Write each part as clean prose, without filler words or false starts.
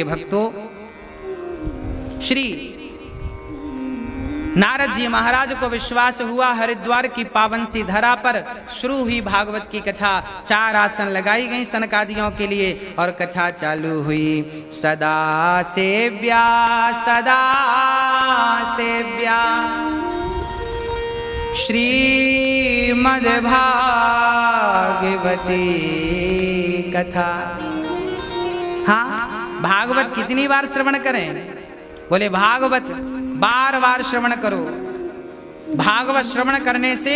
भक्तों, श्री नारद जी महाराज को विश्वास हुआ हरिद्वार की पावन सी धरा पर शुरू हुई भागवत की कथा। 4 आसन लगाई गई सनकादियों के लिए और कथा चालू हुई। सदा सेव्या सदा सेव्या श्रीमद्भागवती कथा। हाँ, भागवत कितनी बार श्रवण करें? बोले भागवत बार बार श्रवण करो। भागवत श्रवण करने से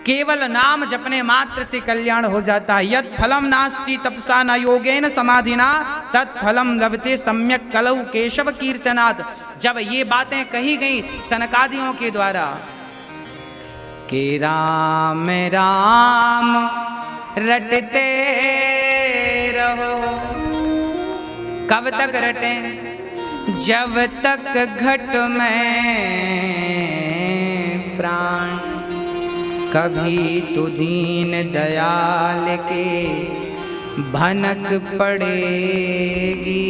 केवल नाम जपने मात्र से कल्याण हो जाता है। यत् फलम नास्ति तपसा न योगेन समाधिना तत्फलम लभते सम्यक कलौ केशव कीर्तनात्। जब ये बातें कही गई सनकादियों के द्वारा कि राम राम रटते रहो, कब तक रटें? जब तक घट में प्राण, कभी तो दीन दयाल के भनक पड़ेगी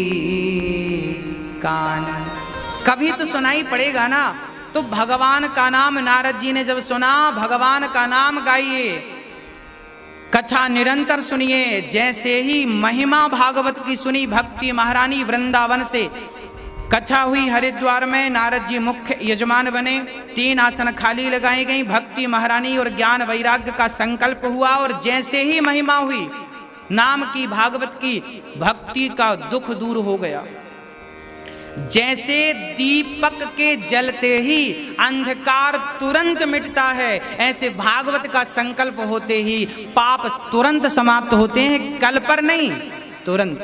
कान। कभी तो सुनाई पड़ेगा ना। तो भगवान का नाम नारद जी ने जब सुना, भगवान का नाम गाइए, कथा निरंतर सुनिए। जैसे ही महिमा भागवत की सुनी भक्ति महारानी वृंदावन से, कथा हुई हरिद्वार में, नारद जी मुख्य यजमान बने, 3 आसन खाली लगाई गई, भक्ति महारानी और ज्ञान वैराग्य का संकल्प हुआ। और जैसे ही महिमा हुई नाम की भागवत की, भक्ति का दुख दूर हो गया। जैसे दीपक के जलते ही अंधकार तुरंत मिटता है, ऐसे भागवत का संकल्प होते ही पाप तुरंत समाप्त होते हैं। कल पर नहीं, तुरंत।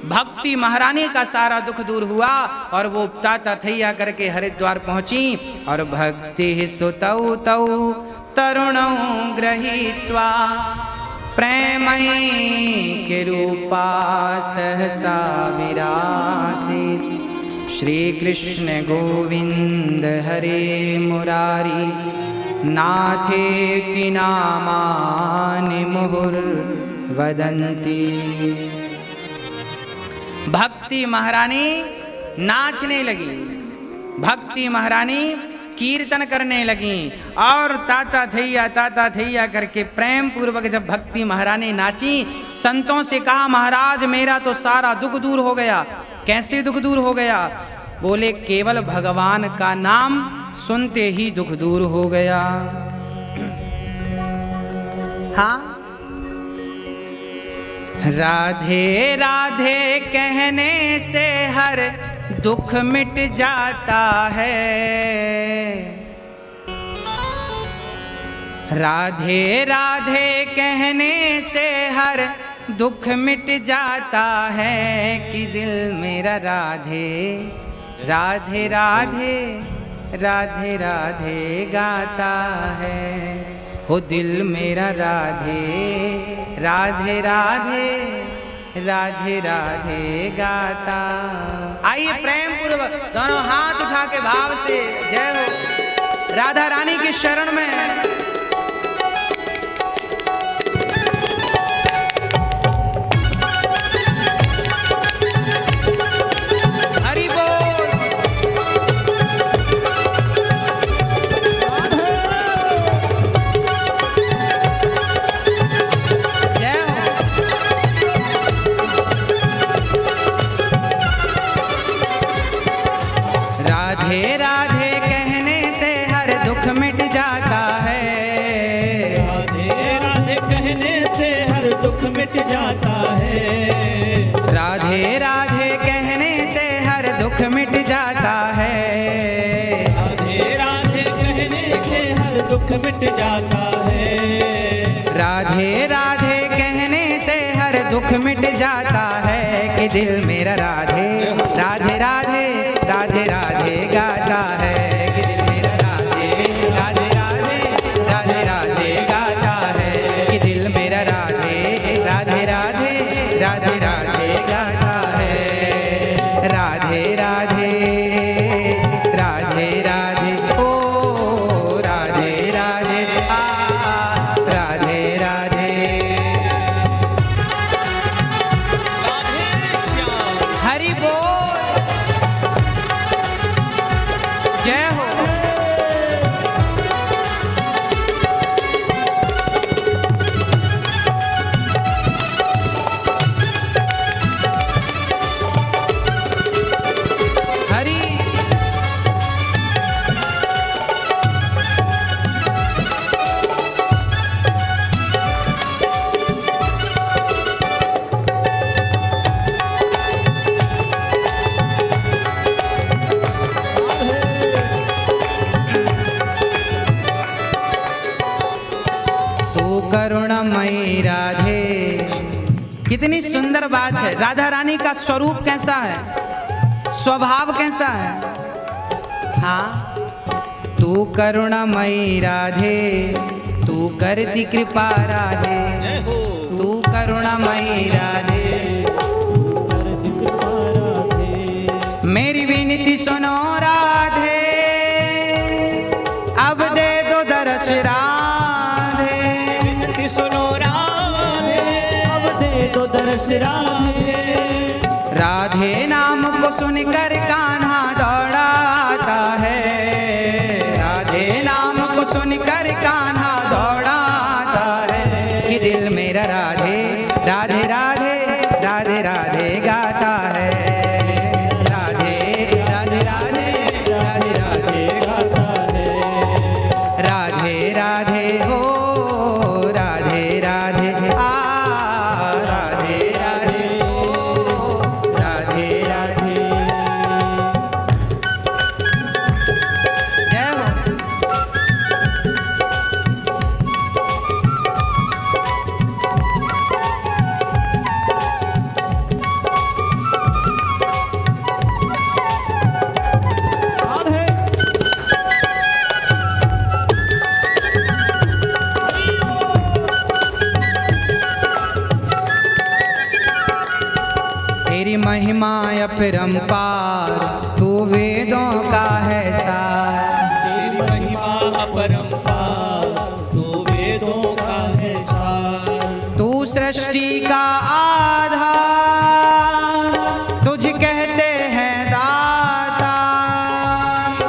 भक्ति महारानी का सारा दुख दूर हुआ और वो ताता थैया करके हरिद्वार पहुंची। और भक्ति सुतौ तौ तरुणौ गृहीत्वा प्रेमयी के रूपा सहसा विरासीत। श्री कृष्ण गोविंद हरे मुरारी नाथेति नामानि मुहुर्वदन्ति। भक्ति महारानी नाचने लगी, भक्ति महारानी कीर्तन करने लगी और ताता थैया करके प्रेम पूर्वक जब भक्ति महारानी नाची, संतों से कहा महाराज मेरा तो सारा दुख दूर हो गया। कैसे दुख दूर हो गया? बोले केवल भगवान का नाम सुनते ही दुख दूर हो गया। हाँ, राधे राधे कहने से हर दुख मिट जाता है। राधे राधे कहने से हर दुख मिट जाता है कि दिल मेरा राधे राधे राधे राधे राधे गाता है। हो दिल मेरा राधे राधे राधे राधे राधे गाता। आइए प्रेम पूर्वक दोनों हाथ उठा के भाव से जय हो राधा रानी की शरण में। हरि बोल। जय हो। राधे राधे कहने से हर दुख मिट जाता है। राधे राधे कहने से हर दुख मिट जाता है। राधे राधे कहने से हर दुख मिट जाता है। राधे राधे कहने से हर दुख मिट जाता है। राधे राधे कहने से हर दुख मिट जाता है कि दिल मेरा राधे राधे राधे राधे राधे गाता है। कि दिल मेरा राधे राधे राधे राधे राधे गाता है। कि दिल मेरा राधे राधे राधे राधे राधे गाता है। राधे राधे राधे राधे ओ राधे राधे आ राधे राधे। राधे कितनी सुंदर बात है। राधा रानी का स्वरूप कैसा है, स्वभाव कैसा है। हाँ, तू करुणामयी राधे, तू करती कृपा राधे, तू करुणामयी राधे, मेरी विनती सुनो राधे, अब दे दो दरस राधे, विनती सुनो राधे, अब दे दो दरस राधे। राधे नाम को सुनकर कान्हा दौड़ाता है, राधे नाम को सुनकर कान्हा दौड़ाता है, कि दिल मेरा राधे राधे राधे राधे राधे गाता है, राधे राधे राधे राधे राधे गाता है। राधे राधे हो राधे राधे आ, राधे राधे हो राधे राधे। जय हो। राधे तेरी महिमा अपरंपार, तू वेदों का है सार, तेरी महिमा अपरंपार, तू वेदों का है सार। तू सृष्टि का आधार, तुझ कहते हैं दाता,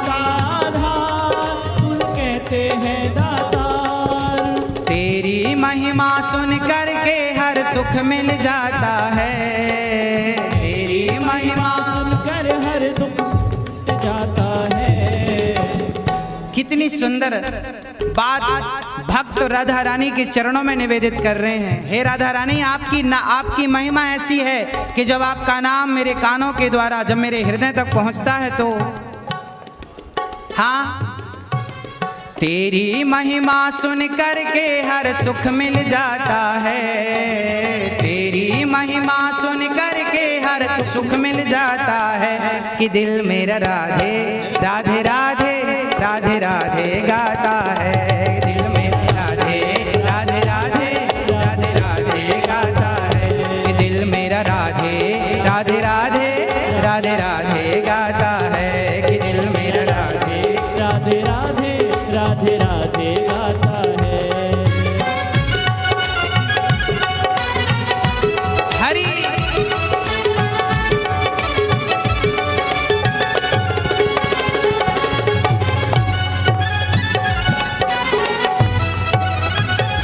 आधार तुझ कहते हैं दातार। तेरी महिमा सुन कर के हर सुख मिल जाता है, तेरी महिमा सुनकर हर दुख मिट जाता है। कितनी सुंदर बात भक्त राधा रानी के चरणों में निवेदित कर रहे हैं। हे राधा रानी, आपकी महिमा ऐसी है कि जब आपका नाम मेरे कानों के द्वारा जब मेरे हृदय तक पहुंचता है तो हाँ, तेरी महिमा सुन कर के हर सुख मिल जाता है, तेरी महिमा सुन कर के हर सुख मिल जाता है, कि दिल मेरा राधे राधे राधे राधे राधे गाता है, दिल मेरा राधे राधे राधे राधे राधे गाता है, कि दिल मेरा राधे राधे राधे राधे राधे गाता है, कि दिल मेरा राधे राधे राधे राधे राधे गाता है। हरि।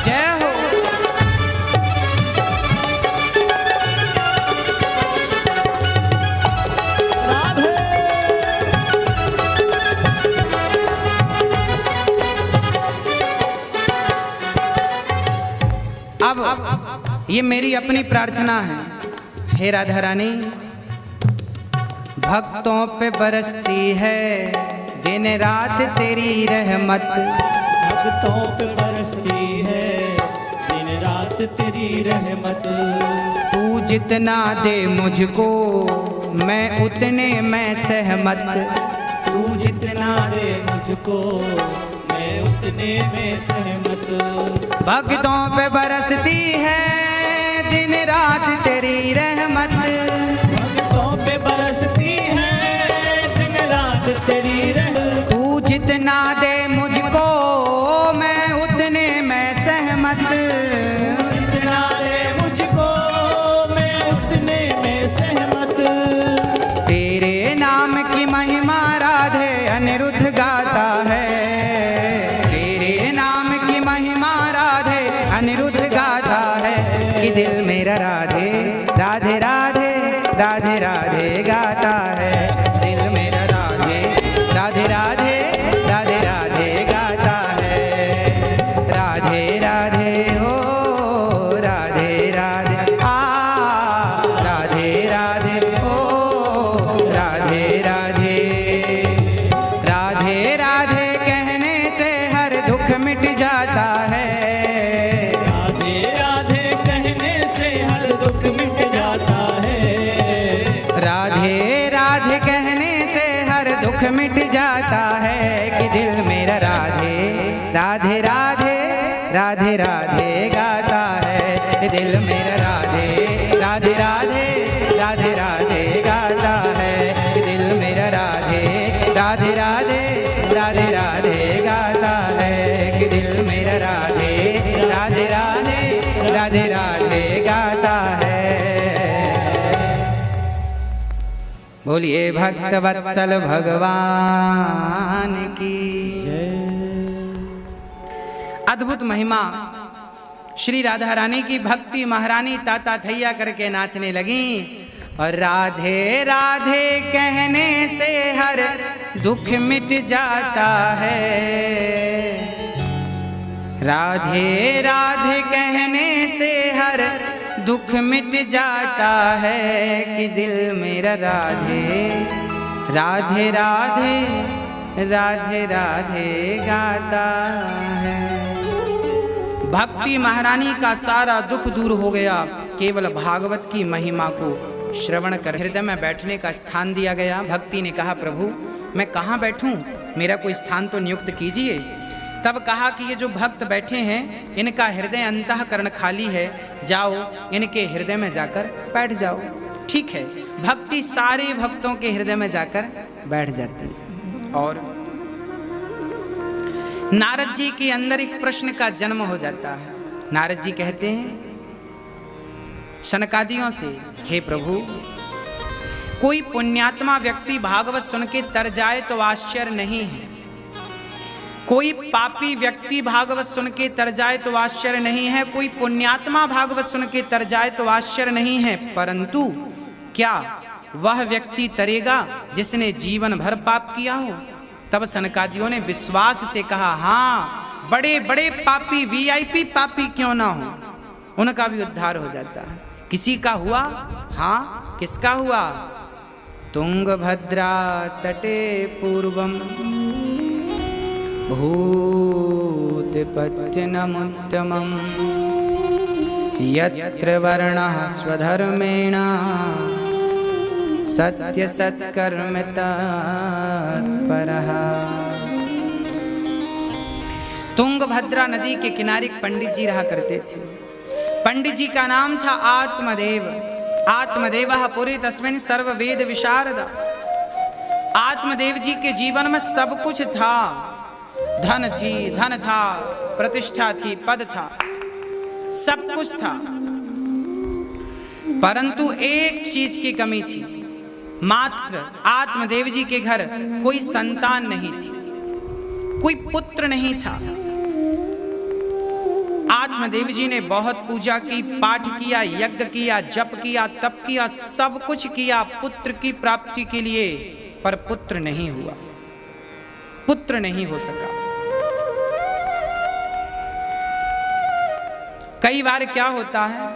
जय हो। राधे अब ये मेरी अपनी प्रार्थना है। हे राधा रानी, भक्तों पे बरसती है दिन रात तेरी रहमत, भक्तों पे बरसती है दिन रात तेरी रहमत। तू जितना दे मुझको मैं उतने में सहमत, तू जितना दे मुझको मैं उतने में सहमत। भक्तों पे बरसती है दिन रात तेरी रहमत, भक्तों पे बरसती है दिन रात तेरी रहमत। तू जितना दे मुझको मैं उतने में सहमत, जितना दे मुझको मैं उतने में सहमत। तेरे नाम की महिमा राधे अनिरुद्ध गाता है, तेरे नाम की महिमा राधे अनिरुद्ध गाता है, कि दिल मेरा राधे राधे राधे राधे राधे गाता है, दिल मेरा राधे राधे राधे राधे राधे गाता है, राधे राधे हो राधे राधे आ, राधे राधे हो राधे राधे, राधे राधे कहने से हर दुख मिट जाता है, राधे राधे कहने से हर दुख मिट राधे राधे गाता है दिल मेरा राधे राधे राधे राधे राधे गाता है दिल मेरा राधे राधे राधे राधे राधे गाता है कि दिल मेरा राधे राधे राधे राधे राधे गाता है। बोलिए भक्त वत्सल भगवान की अद्भुत महिमा। श्री राधा रानी की भक्ति महारानी ताता थैया करके नाचने लगी और राधे राधे कहने से हर दुख मिट जाता है। राधे राधे कहने से हर दुख मिट जाता है कि दिल मेरा राधे राधे राधे राधे राधे गाता है। भक्ति महारानी का सारा दुख दूर हो गया। केवल भागवत की महिमा को श्रवण कर हृदय में बैठने का स्थान दिया गया। भक्ति ने कहा प्रभु मैं कहाँ बैठूं, मेरा कोई स्थान तो नियुक्त कीजिए। तब कहा कि ये जो भक्त बैठे हैं इनका हृदय अंतःकरण खाली है, जाओ इनके हृदय में जाकर बैठ जाओ। ठीक है, भक्ति सारे भक्तों के हृदय में जाकर बैठ जाती है। और नारद जी के अंदर एक प्रश्न का जन्म हो जाता है। नारद जी कहते हैं शनकादियों से, हे प्रभु कोई पुण्यात्मा व्यक्ति भागवत सुन के तर जाए तो आश्चर्य नहीं है, कोई पापी व्यक्ति भागवत सुन के तर जाए तो आश्चर्य नहीं है, कोई पुण्यात्मा भागवत सुन के तर जाए तो आश्चर्य नहीं है, परंतु क्या वह व्यक्ति तरेगा जिसने जीवन भर पाप किया हो? तब सनकादियों ने विश्वास से कहा हाँ, बड़े बड़े पापी वीआईपी पापी क्यों ना हो उनका भी उद्धार हो जाता है। किसी का हुआ? हाँ, किसका हुआ? तुंगभद्रा तटे पूर्वम भूतपत्यनमुत्तमं यत्र वर्णः स्वधर्मेण सत्य सत्कर्म तत्परः। तुंगभद्रा नदी के किनारे पंडित जी रहा करते थे। पंडित जी का नाम था आत्मदेव। आत्मदेवः पुरी तस्मिन् सर्ववेद विशारद। आत्मदेव जी के जीवन में सब कुछ था, धन था, प्रतिष्ठा थी, पद था, सब कुछ था, परंतु एक चीज की कमी थी। मात्र आत्मदेव जी के घर कोई संतान नहीं थी, कोई पुत्र नहीं था। आत्मदेव जी ने बहुत पूजा की, पाठ किया, यज्ञ किया, जप किया, तप किया, सब कुछ किया पुत्र की प्राप्ति के लिए, पर पुत्र नहीं हुआ, पुत्र नहीं हो सका। कई बार क्या होता है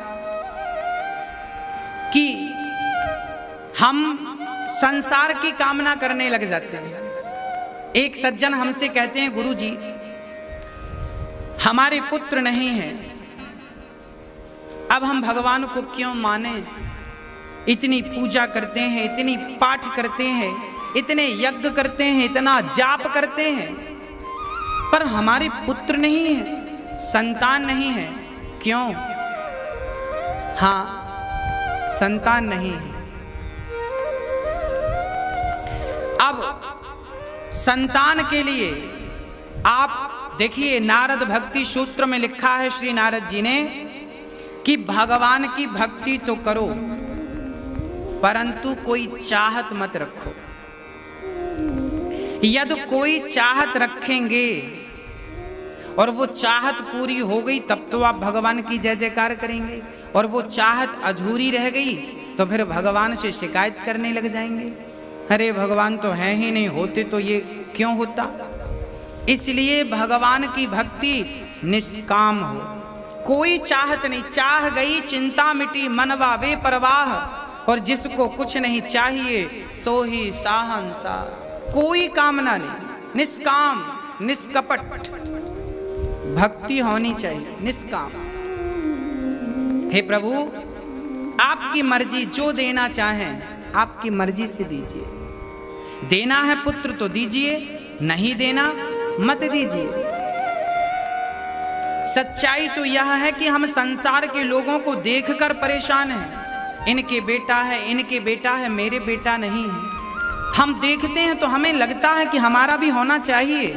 कि हम संसार की कामना करने लग जाते हैं। एक सज्जन हमसे कहते हैं गुरुजी हमारे पुत्र नहीं हैं, अब हम भगवान को क्यों माने? इतनी पूजा करते हैं, इतनी पाठ करते हैं, इतने यज्ञ करते हैं, इतना जाप करते हैं, पर हमारे पुत्र नहीं है, संतान नहीं है, क्यों? हाँ, संतान नहीं है। अब संतान के लिए आप देखिए, नारद भक्ति सूत्र में लिखा है श्री नारद जी ने कि भगवान की भक्ति तो करो परंतु कोई चाहत मत रखो। यदि कोई चाहत रखेंगे और वो चाहत पूरी हो गई तब तो आप भगवान की जय जयकार करेंगे, और वो चाहत अधूरी रह गई तो फिर भगवान से शिकायत करने लग जाएंगे, अरे भगवान तो हैं ही नहीं, होते तो ये क्यों होता। इसलिए भगवान की भक्ति निष्काम हो, कोई चाहत नहीं, चाह गई चिंता मिटी मनवा वे परवाह, और जिसको कुछ नहीं चाहिए सो ही साहंसा, कोई कामना नहीं, निष्काम निष्कपट भक्ति होनी चाहिए, निष्काम। हे प्रभु आपकी मर्जी, जो देना चाहें आपकी मर्जी से दीजिए, देना है पुत्र तो दीजिए, नहीं देना मत दीजिए। सच्चाई तो यह है कि हम संसार के लोगों को देखकर परेशान हैं। इनके बेटा है, इनके बेटा है, मेरे बेटा नहीं है। हम देखते हैं तो हमें लगता है कि हमारा भी होना चाहिए,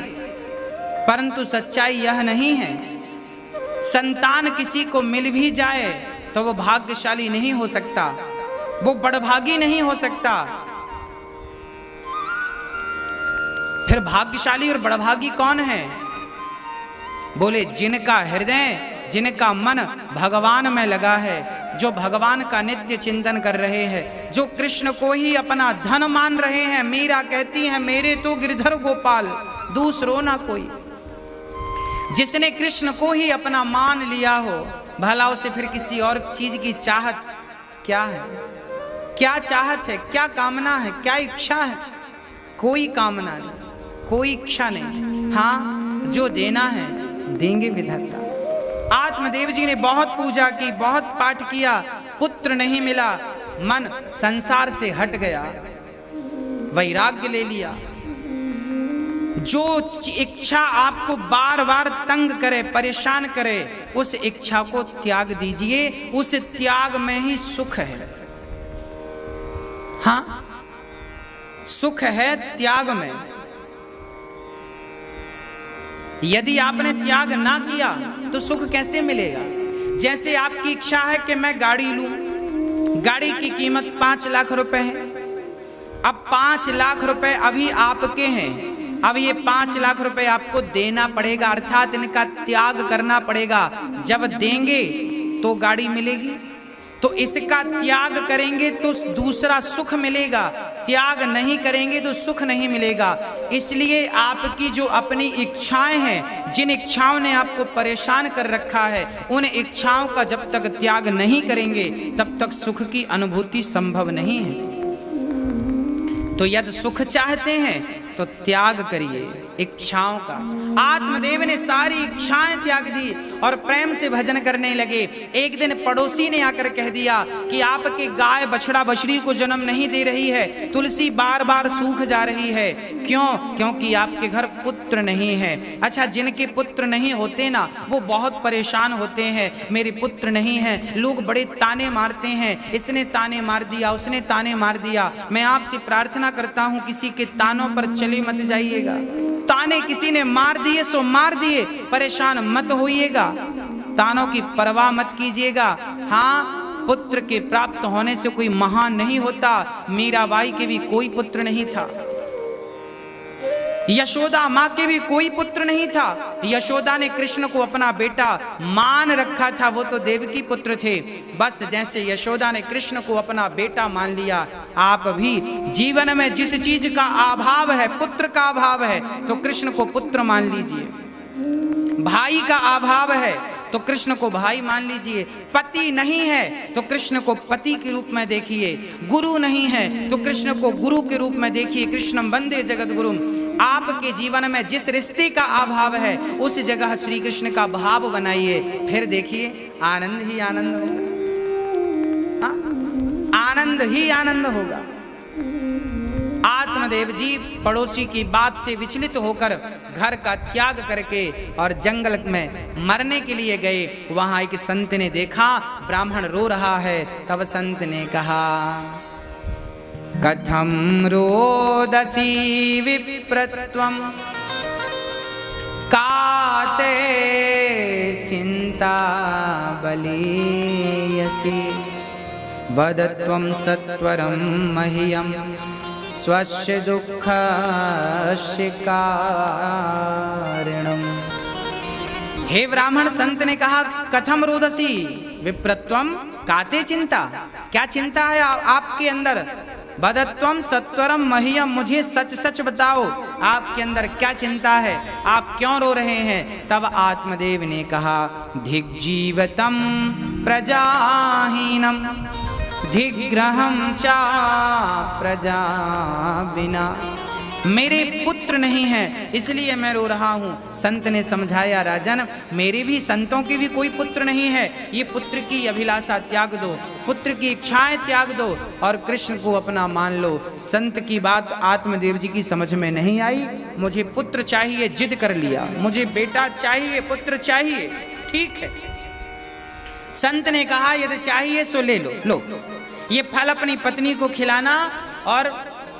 परंतु सच्चाई यह नहीं है। संतान किसी को मिल भी जाए तो वो भाग्यशाली नहीं हो सकता, वो बड़भागी नहीं हो सकता। फिर भाग्यशाली और बड़भागी कौन है? बोले जिनका हृदय, जिनका मन भगवान में लगा है, जो भगवान का नित्य चिंतन कर रहे हैं, जो कृष्ण को ही अपना धन मान रहे हैं। मीरा कहती है मेरे तो गिरधर गोपाल दूसरो ना कोई। जिसने कृष्ण को ही अपना मान लिया हो, भला उसे फिर किसी और चीज की चाहत क्या है? क्या चाहत है, क्या कामना है, क्या इच्छा है? कोई कामना नहीं, कोई इच्छा नहीं। हाँ, जो देना है देंगे विधाता। आत्मदेव जी ने बहुत पूजा की, बहुत पाठ किया, पुत्र नहीं मिला। मन संसार से हट गया, वैराग्य ले लिया। जो इच्छा आपको बार बार तंग करे, परेशान करे, उस इच्छा को त्याग दीजिए। उस त्याग में ही सुख है। हाँ, सुख है त्याग में। यदि आपने त्याग ना किया तो सुख कैसे मिलेगा? जैसे आपकी इच्छा है कि मैं गाड़ी लूं, गाड़ी की कीमत 5 लाख रुपए है। अब 5 लाख रुपए अभी आपके हैं, अब ये 5 लाख रुपए आपको देना पड़ेगा, अर्थात इनका त्याग करना पड़ेगा। जब देंगे तो गाड़ी मिलेगी, तो इसका त्याग करेंगे तो दूसरा सुख मिलेगा, त्याग नहीं करेंगे तो सुख नहीं मिलेगा। इसलिए आपकी जो अपनी इच्छाएं हैं, जिन इच्छाओं ने आपको परेशान कर रखा है, उन इच्छाओं का जब तक त्याग नहीं करेंगे तब तक सुख की अनुभूति संभव नहीं है। तो यदि सुख चाहते हैं तो त्याग करिए इच्छाओं का। आत्मदेव ने सारी इच्छाएं त्याग दी और प्रेम से भजन करने लगे। एक दिन पड़ोसी ने आकर कह दिया कि आपके गाय बछड़ा बछड़ी को जन्म नहीं दे रही है, तुलसी बार बार सूख जा रही है। क्यों? क्योंकि आपके घर पुत्र नहीं है। अच्छा, जिनके पुत्र नहीं होते ना, वो बहुत परेशान होते हैं, मेरे पुत्र नहीं है। लोग बड़े ताने मारते हैं, इसने ताने मार दिया, उसने ताने मार दिया। मैं आपसे प्रार्थना करता हूं किसी के तानों पर चले मत जाइएगा। ताने किसी ने मार दिए सो मार दिए, परेशान मत होइएगा, तानों की परवाह मत कीजिएगा। हाँ, पुत्र के प्राप्त होने से कोई महान नहीं होता। मीराबाई के भी कोई पुत्र नहीं था, यशोदा माँ के भी कोई पुत्र नहीं था। यशोदा ने कृष्ण को अपना बेटा मान रखा था, वो तो देवकी पुत्र थे। बस जैसे यशोदा ने कृष्ण को अपना बेटा मान लिया, आप भी जीवन में जिस चीज का अभाव है, पुत्र का अभाव है, तो कृष्ण को पुत्र मान लीजिए। भाई का अभाव है तो कृष्ण को भाई मान लीजिए। पति नहीं है तो कृष्ण को पति के रूप में देखिए। गुरु नहीं है तो कृष्ण को गुरु के रूप में देखिए। कृष्णम वंदे जगत गुरुम। आपके जीवन में जिस रिश्ते का अभाव है, उस जगह श्री कृष्ण का भाव बनाइए, फिर देखिए आनंद ही आनंद होगा। आनंद ही आनंद होगा। आत्मदेव जी पड़ोसी की बात से विचलित होकर घर का त्याग करके और जंगल में मरने के लिए गए। वहां एक संत ने देखा ब्राह्मण रो रहा है, तब संत ने कहा कथम रोदसी विप्रत्वम काते चिंता बलीयसी वदत्वं सत्वरं मह्यं स्वस्य दुःखस्य कारणम्। हे ब्राह्मण, संत ने कहा कथम रोदसी विप्रत्वम काते चिंता, क्या चिंता है आपके अंदर? वदत्वम सत्वरम मह्यम, मुझे सच सच बताओ आपके अंदर क्या चिंता है, आप क्यों रो रहे हैं? तब आत्मदेव ने कहा धिग्जीवतम प्रजाहीनम धिग्रहम चा प्रजा बिना। मेरे पुत्र नहीं है इसलिए मैं रो रहा हूँ। संत ने समझाया राजन, मेरे भी संतों के भी कोई पुत्र नहीं है। ये पुत्र की अभिलाषा त्याग दो, पुत्र की इच्छाएं त्याग दो और कृष्ण को अपना मान लो। संत की बात आत्मदेव जी की समझ में नहीं आई। मुझे पुत्र चाहिए, जिद कर लिया, मुझे बेटा चाहिए, पुत्र चाहिए। ठीक है। संत ने कहा यदि चाहिए सो ले लो, लो ये फल अपनी पत्नी को खिलाना और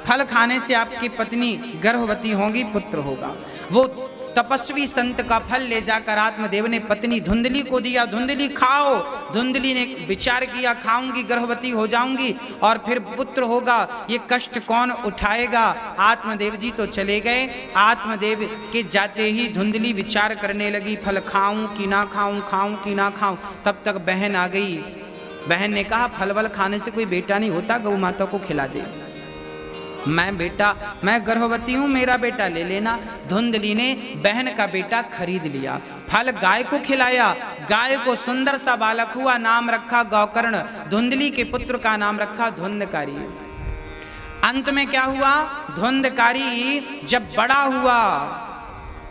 फल खाने से आपकी पत्नी गर्भवती होगी, पुत्र होगा। वो तपस्वी संत का फल ले जाकर आत्मदेव ने पत्नी धुंधली को दिया। धुंधली खाओ। धुंधली ने विचार किया खाऊंगी गर्भवती हो जाऊंगी और फिर पुत्र होगा, ये कष्ट कौन उठाएगा। आत्मदेव जी तो चले गए। आत्मदेव के जाते ही धुंधली विचार करने लगी फल खाऊं कि ना खाऊं, खाऊं कि ना खाऊं। तब तक बहन आ गई। बहन ने कहा फल वल खाने से कोई बेटा नहीं होता, गौ माता को खिला दे। मैं गर्भवती हूं, मेरा बेटा ले लेना। धुंधली ने बहन का बेटा खरीद लिया। फल गाय को खिलाया। गाय को सुंदर सा बालक हुआ, नाम रखा गौकर्ण। धुंधली के पुत्र का नाम रखा धुंधकारी। अंत में क्या हुआ, धुंधकारी जब बड़ा हुआ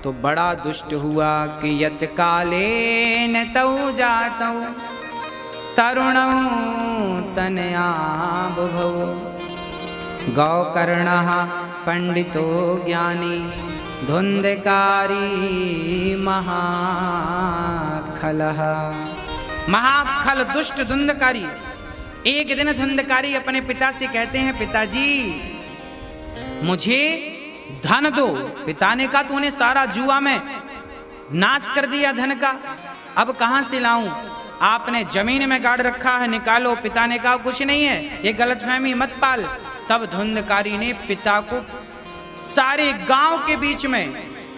तो बड़ा दुष्ट हुआ कि यत काले न तौ जातौ तरुणौ तनया बुभौ। गौकर्णः पंडितो ज्ञानी धुंधकारी महाखलः। महाखल दुष्ट धुंधकारी। एक दिन धुंधकारी अपने पिता से कहते हैं पिताजी मुझे धन दो। पिता ने कहा तूने सारा जुआ में नाश कर दिया धन का, अब कहां से लाऊं। आपने जमीन में गाड़ रखा है, निकालो। पिता ने कहा कुछ नहीं है, ये गलतफहमी मत पाल। तब धुंधकारी ने पिता को सारे गांव के बीच में,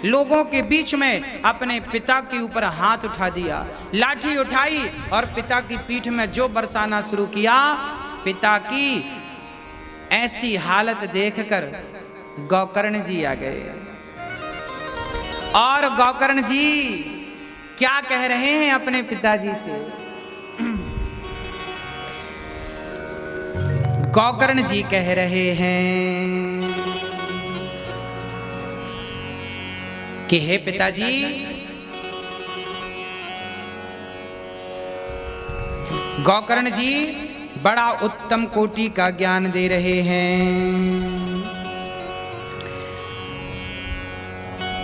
लोगों के बीच में अपने पिता के ऊपर हाथ उठा दिया। लाठी उठाई और पिता की पीठ में जो बरसाना शुरू किया। पिता की ऐसी हालत देखकर गौकर्ण जी आ गए। और गौकर्ण जी क्या कह रहे हैं अपने पिताजी से। गौकर्ण जी कह रहे हैं कि हे पिताजी, गौकर्ण जी बड़ा उत्तम कोटि का ज्ञान दे रहे हैं।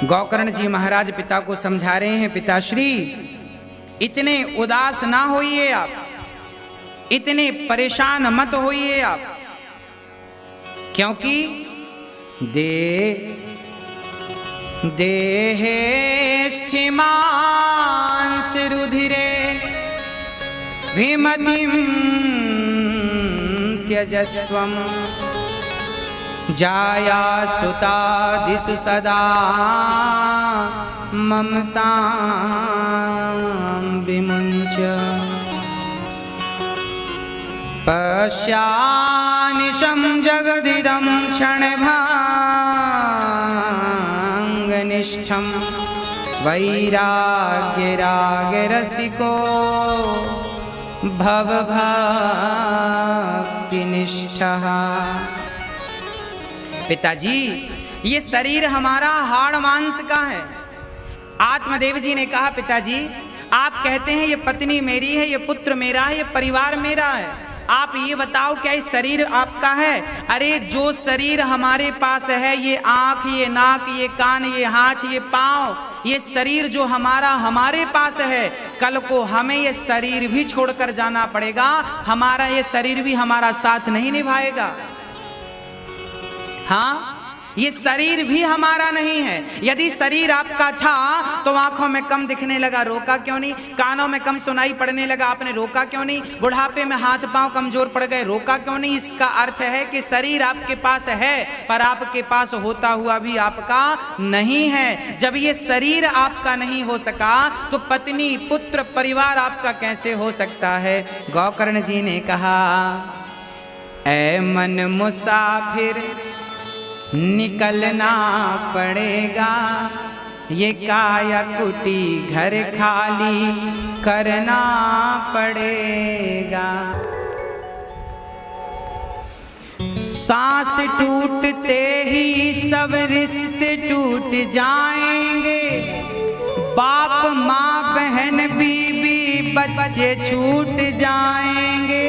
गौकर्ण जी महाराज पिता को समझा रहे हैं पिताश्री इतने उदास ना होइए आप, इतने परेशान मत होइए आप, क्योंकि देहे स्थिमांस रुधिरे विमतिं त्यजत्वं जाया सुतादिषु सदा ममतां विमुञ्च। पश्यानिशं जगदिदं क्षणभङ्गनिष्ठं वैराग्यरागरसिको भवभक्तिनिष्ठः। पिताजी ये शरीर हमारा हाड़ मांस का है। आत्मदेव जी ने कहा पिताजी आप कहते हैं ये पत्नी मेरी है, ये पुत्र मेरा है, ये परिवार मेरा है, आप ये बताओ क्या ये शरीर आपका है। अरे जो शरीर हमारे पास है, ये आँख, ये नाक, ये कान, ये हाथ, ये पाँव, ये शरीर जो हमारे पास है, कल को हमें ये शरीर भी छोड़कर जाना पड़ेगा। हमारा ये शरीर भी हमारा साथ नहीं निभाएगा। हाँ, ये शरीर भी हमारा नहीं है। यदि शरीर आपका था तो आंखों में कम दिखने लगा, रोका क्यों नहीं? कानों में कम सुनाई पड़ने लगा, आपने रोका क्यों नहीं? बुढ़ापे में हाथ पांव कमजोर पड़ गए, रोका क्यों नहीं? इसका अर्थ है कि शरीर आपके पास है पर आपके पास होता हुआ भी आपका नहीं है। जब ये शरीर आपका नहीं हो सका तो पत्नी, पुत्र, परिवार आपका कैसे हो सकता है? गौकर्ण जी ने कहा ऐ मन मुसाफिर निकलना पड़ेगा, ये काया कुटी घर खाली करना पड़ेगा। सांस टूटते ही सब रिश्ते टूट जाएंगे, बाप माँ बहन बीवी बच्चे छूट जाएंगे।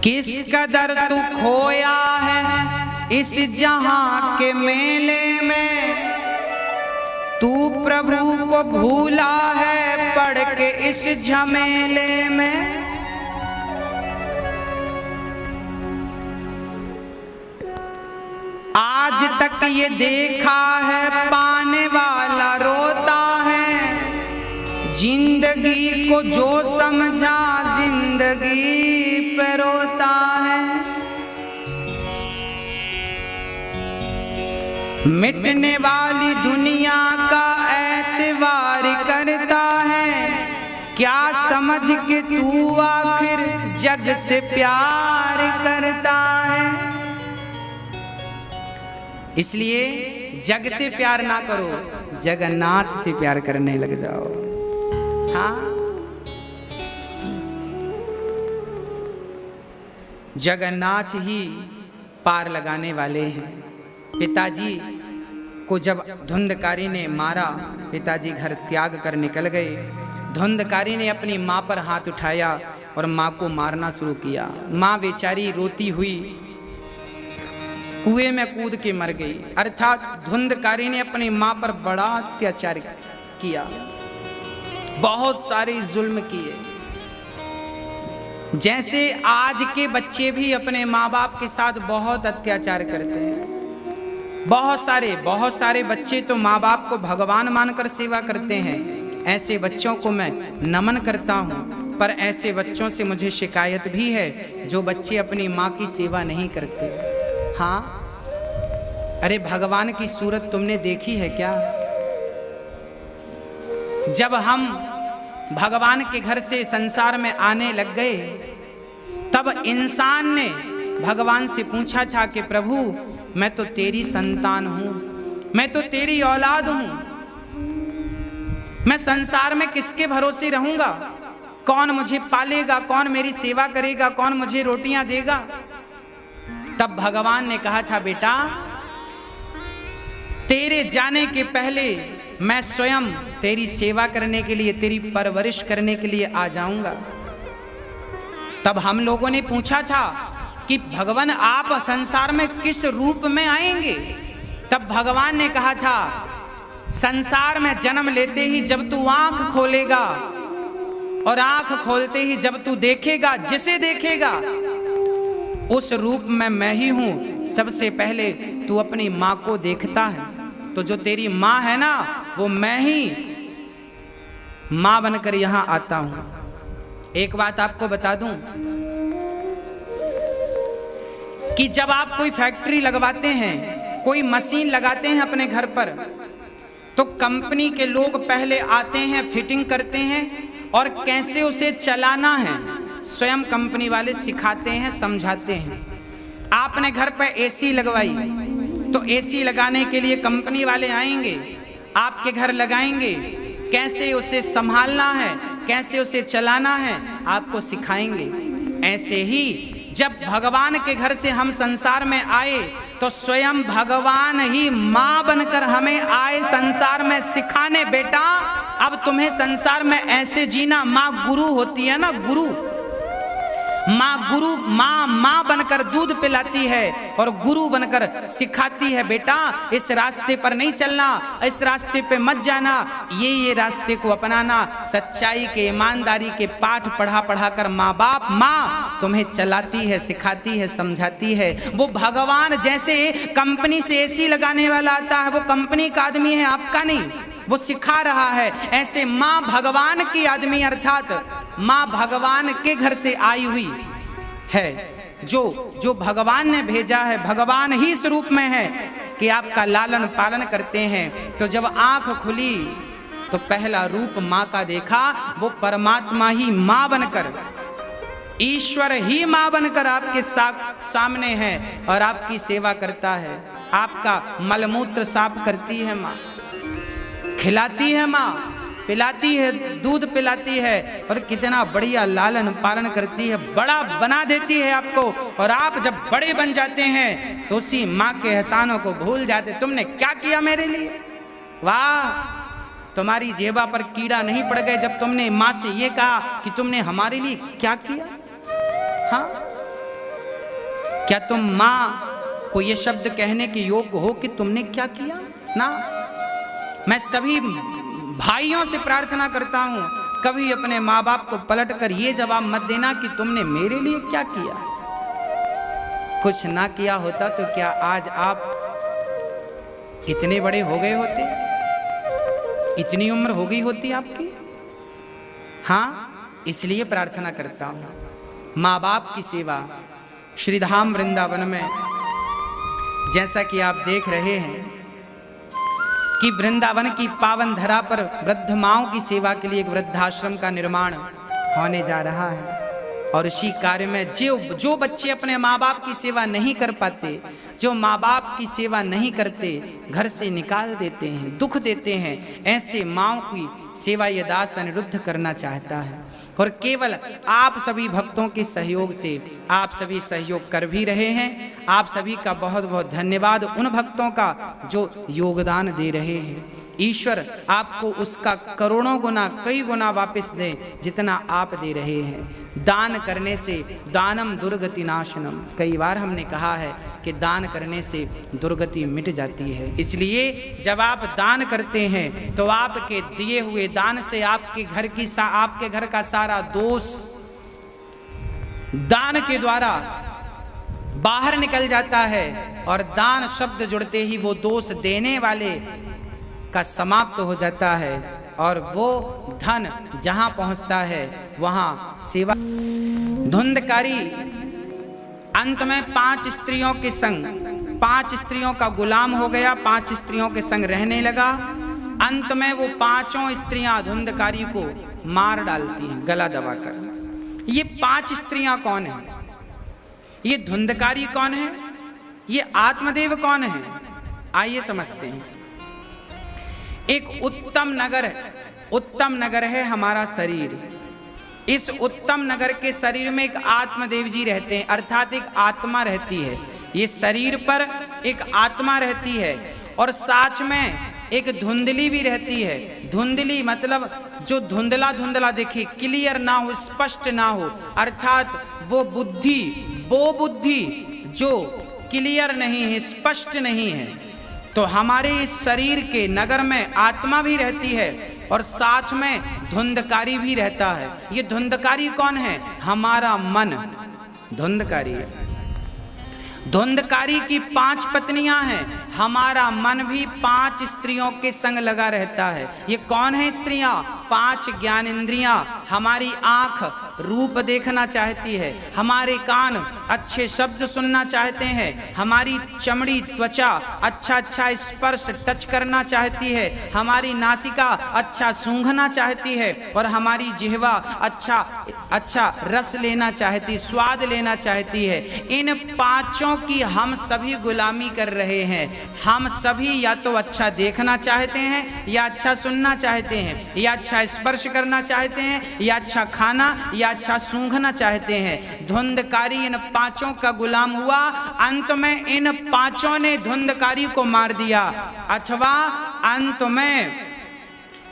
किस कदर तू खोया है इस जहां के मेले में, तू प्रभु को भूला है पड़ के इस झमेले में। आज तक ये देखा है पाने वाला रोता है, जिंदगी को जो समझा जिंदगी पे रोता है। मिटने वाली दुनिया का एतबार करता है, क्या समझ के तू आखिर जग से प्यार करता है। इसलिए जग से प्यार ना करो, जगन्नाथ से प्यार करने लग जाओ। हाँ, जगन्नाथ ही पार लगाने वाले हैं। पिताजी को जब धुंधकारी ने मारा, पिताजी घर त्याग कर निकल गए। धुंधकारी ने अपनी माँ पर हाथ उठाया और माँ को मारना शुरू किया। माँ बेचारी रोती हुई कुएं में कूद के मर गई। अर्थात धुंधकारी ने अपनी माँ पर बड़ा अत्याचार किया, बहुत सारे जुल्म किए। जैसे आज के बच्चे भी अपने माँ बाप के साथ बहुत अत्याचार करते हैं। बहुत सारे बच्चे तो माँ बाप को भगवान मानकर सेवा करते हैं। ऐसे बच्चों को मैं नमन करता हूँ, पर ऐसे बच्चों से मुझे शिकायत भी है जो बच्चे अपनी माँ की सेवा नहीं करते। हाँ, अरे भगवान की सूरत तुमने देखी है क्या? जब हम भगवान के घर से संसार में आने लग गए, तब इंसान ने भगवान से पूछा था कि प्रभु मैं तो तेरी संतान हूं, मैं तो तेरी औलाद हूं, मैं संसार में किसके भरोसे रहूंगा? कौन मुझे पालेगा, कौन मेरी सेवा करेगा, कौन मुझे रोटियां देगा? तब भगवान ने कहा था बेटा, तेरे जाने के पहले मैं स्वयं तेरी सेवा करने के लिए, तेरी परवरिश करने के लिए आ जाऊंगा। तब हम लोगों ने पूछा था कि भगवान आप संसार में किस रूप में आएंगे? तब भगवान ने कहा था, संसार में जन्म लेते ही जब तू आंख खोलेगा और आंख खोलते ही जब तू देखेगा, जिसे देखेगा उस रूप में मैं ही हूं। सबसे पहले तू अपनी माँ को देखता है, तो जो तेरी माँ है ना, वो मैं ही माँ बनकर यहां आता हूं। एक बात आपको बता दूं कि जब आप कोई फैक्ट्री लगवाते हैं, कोई मशीन लगाते हैं अपने घर पर, तो कंपनी के लोग पहले आते हैं, फिटिंग करते हैं और कैसे उसे चलाना है स्वयं कंपनी वाले सिखाते हैं, समझाते हैं। आपने घर पर एसी लगवाई, तो एसी लगाने के लिए कंपनी वाले आएंगे, आपके घर लगाएंगे, कैसे उसे संभालना है, कैसे उसे चलाना है, आपको सिखाएंगे। ऐसे ही जब भगवान के घर से हम संसार में आए, तो स्वयं भगवान ही माँ बनकर हमें आए संसार में सिखाने, बेटा अब तुम्हें संसार में ऐसे जीना। माँ गुरु होती है ना, गुरु, माँ बनकर दूध पिलाती है और गुरु बनकर सिखाती है, बेटा इस रास्ते पर नहीं चलना, इस रास्ते पे मत जाना, ये रास्ते को अपनाना। सच्चाई के, ईमानदारी के पाठ पढ़ा कर माँ तुम्हें चलाती है, सिखाती है, समझाती है। वो भगवान जैसे कंपनी से एसी लगाने वाला आता है, वो कंपनी का आदमी है, आपका नहीं, वो सिखा रहा है। ऐसे माँ भगवान की आदमी, अर्थात माँ भगवान के घर से आई हुई है, जो भगवान ने भेजा है, भगवान ही इस रूप में है कि आपका लालन पालन करते हैं। तो जब आंख खुली तो पहला रूप माँ का देखा, वो परमात्मा ही माँ बनकर, ईश्वर ही माँ बनकर आपके सामने है और आपकी सेवा करता है। आपका मलमूत्र साफ करती है माँ, खिलाती है माँ, पिलाती है, दूध पिलाती है और कितना बढ़िया लालन पालन करती है, बड़ा बना देती है आपको। और आप जब बड़े बन जाते हैं तो उसी माँ के एहसानों को भूल जाते। तुमने क्या किया मेरे लिए? वाह, तुम्हारी जेबा पर कीड़ा नहीं पड़ गए जब तुमने माँ से ये कहा कि तुमने हमारे लिए क्या किया? हाँ, क्या तुम माँ कोई ये शब्द कहने के योग्य हो कि तुमने क्या किया ना। मैं सभी भाइयों से प्रार्थना करता हूं, कभी अपने माँ बाप को पलटकर ये जवाब मत देना कि तुमने मेरे लिए क्या किया। कुछ ना किया होता तो क्या आज आप इतने बड़े हो गए होते, इतनी उम्र हो गई होती आपकी। हाँ, इसलिए प्रार्थना करता हूं माँ बाप की सेवा। श्रीधाम वृंदावन में जैसा कि आप देख रहे हैं कि वृंदावन की पावन धरा पर वृद्ध माओं की सेवा के लिए एक वृद्धाश्रम का निर्माण होने जा रहा है। और इसी कार्य में जो बच्चे अपने माँ बाप की सेवा नहीं कर पाते, जो माँ बाप की सेवा नहीं करते, घर से निकाल देते हैं, दुख देते हैं, ऐसे माँओं की सेवा ये दास अनिरुद्ध करना चाहता है। और केवल आप सभी भक्तों के सहयोग से आप सभी सहयोग कर भी रहे हैं। आप सभी का बहुत बहुत धन्यवाद उन भक्तों का जो योगदान दे रहे हैं। ईश्वर आपको उसका करोड़ों गुना कई गुना वापस दे जितना आप दे रहे हैं। दान करने से दानम दुर्गति नाशनम, कई बार हमने कहा है कि दान करने से दुर्गति मिट जाती है। इसलिए जब आप दान करते हैं तो आपके दिए हुए दान से आपके घर का सारा दोष दान के द्वारा बाहर निकल जाता है। और दान शब्द जुड़ते ही वो दोष देने वाले का समाप्त हो जाता है और वो धन जहां पहुंचता है वहां सेवा। धुंधकारी अंत में 5 स्त्रियों के संग 5 स्त्रियों का गुलाम हो गया, 5 स्त्रियों के संग रहने लगा। अंत में वो 5 स्त्रियां धुंधकारी को मार डालती हैं गला दबाकर। ये 5 स्त्रियां कौन है? ये धुंधकारी कौन है? ये आत्मदेव कौन है? आइए समझते हैं। एक उत्तम नगर है हमारा शरीर। इस उत्तम नगर के शरीर में एक आत्मदेव जी रहते हैं, अर्थात एक आत्मा रहती है। ये शरीर पर एक आत्मा रहती है और साथ में एक धुंधली भी रहती है। धुंधली मतलब जो धुंधला धुंधला दिखे, क्लियर ना हो, स्पष्ट ना हो, अर्थात वो बुद्धि जो क्लियर नहीं है, स्पष्ट नहीं है। तो हमारे इस शरीर के नगर में आत्मा भी रहती है और साथ में धुंधकारी भी रहता है। ये धुंधकारी कौन है? हमारा मन धुंधकारी है। धुंधकारी की 5 पत्नियां हैं, हमारा मन भी 5 स्त्रियों के संग लगा रहता है। ये कौन है स्त्रियां? 5 ज्ञानेंद्रियां। हमारी आंख रूप देखना चाहती है, हमारे कान अच्छे शब्द सुनना चाहते हैं, हमारी चमड़ी त्वचा अच्छा स्पर्श टच करना चाहती है, हमारी नासिका अच्छा सूंघना चाहती है और हमारी जिह्वा अच्छा रस लेना चाहती, स्वाद लेना चाहती है। इन 5 की हम सभी गुलामी कर रहे हैं। हम सभी या तो अच्छा देखना चाहते हैं, या अच्छा सुनना चाहते हैं, या अच्छा स्पर्श करना चाहते हैं, या अच्छा खाना या अच्छा सूंघना चाहते हैं। धुंधकारी इन 5 का गुलाम हुआ। अंत में इन 5 ने धुंधकारी को मार दिया। अथवा अंत में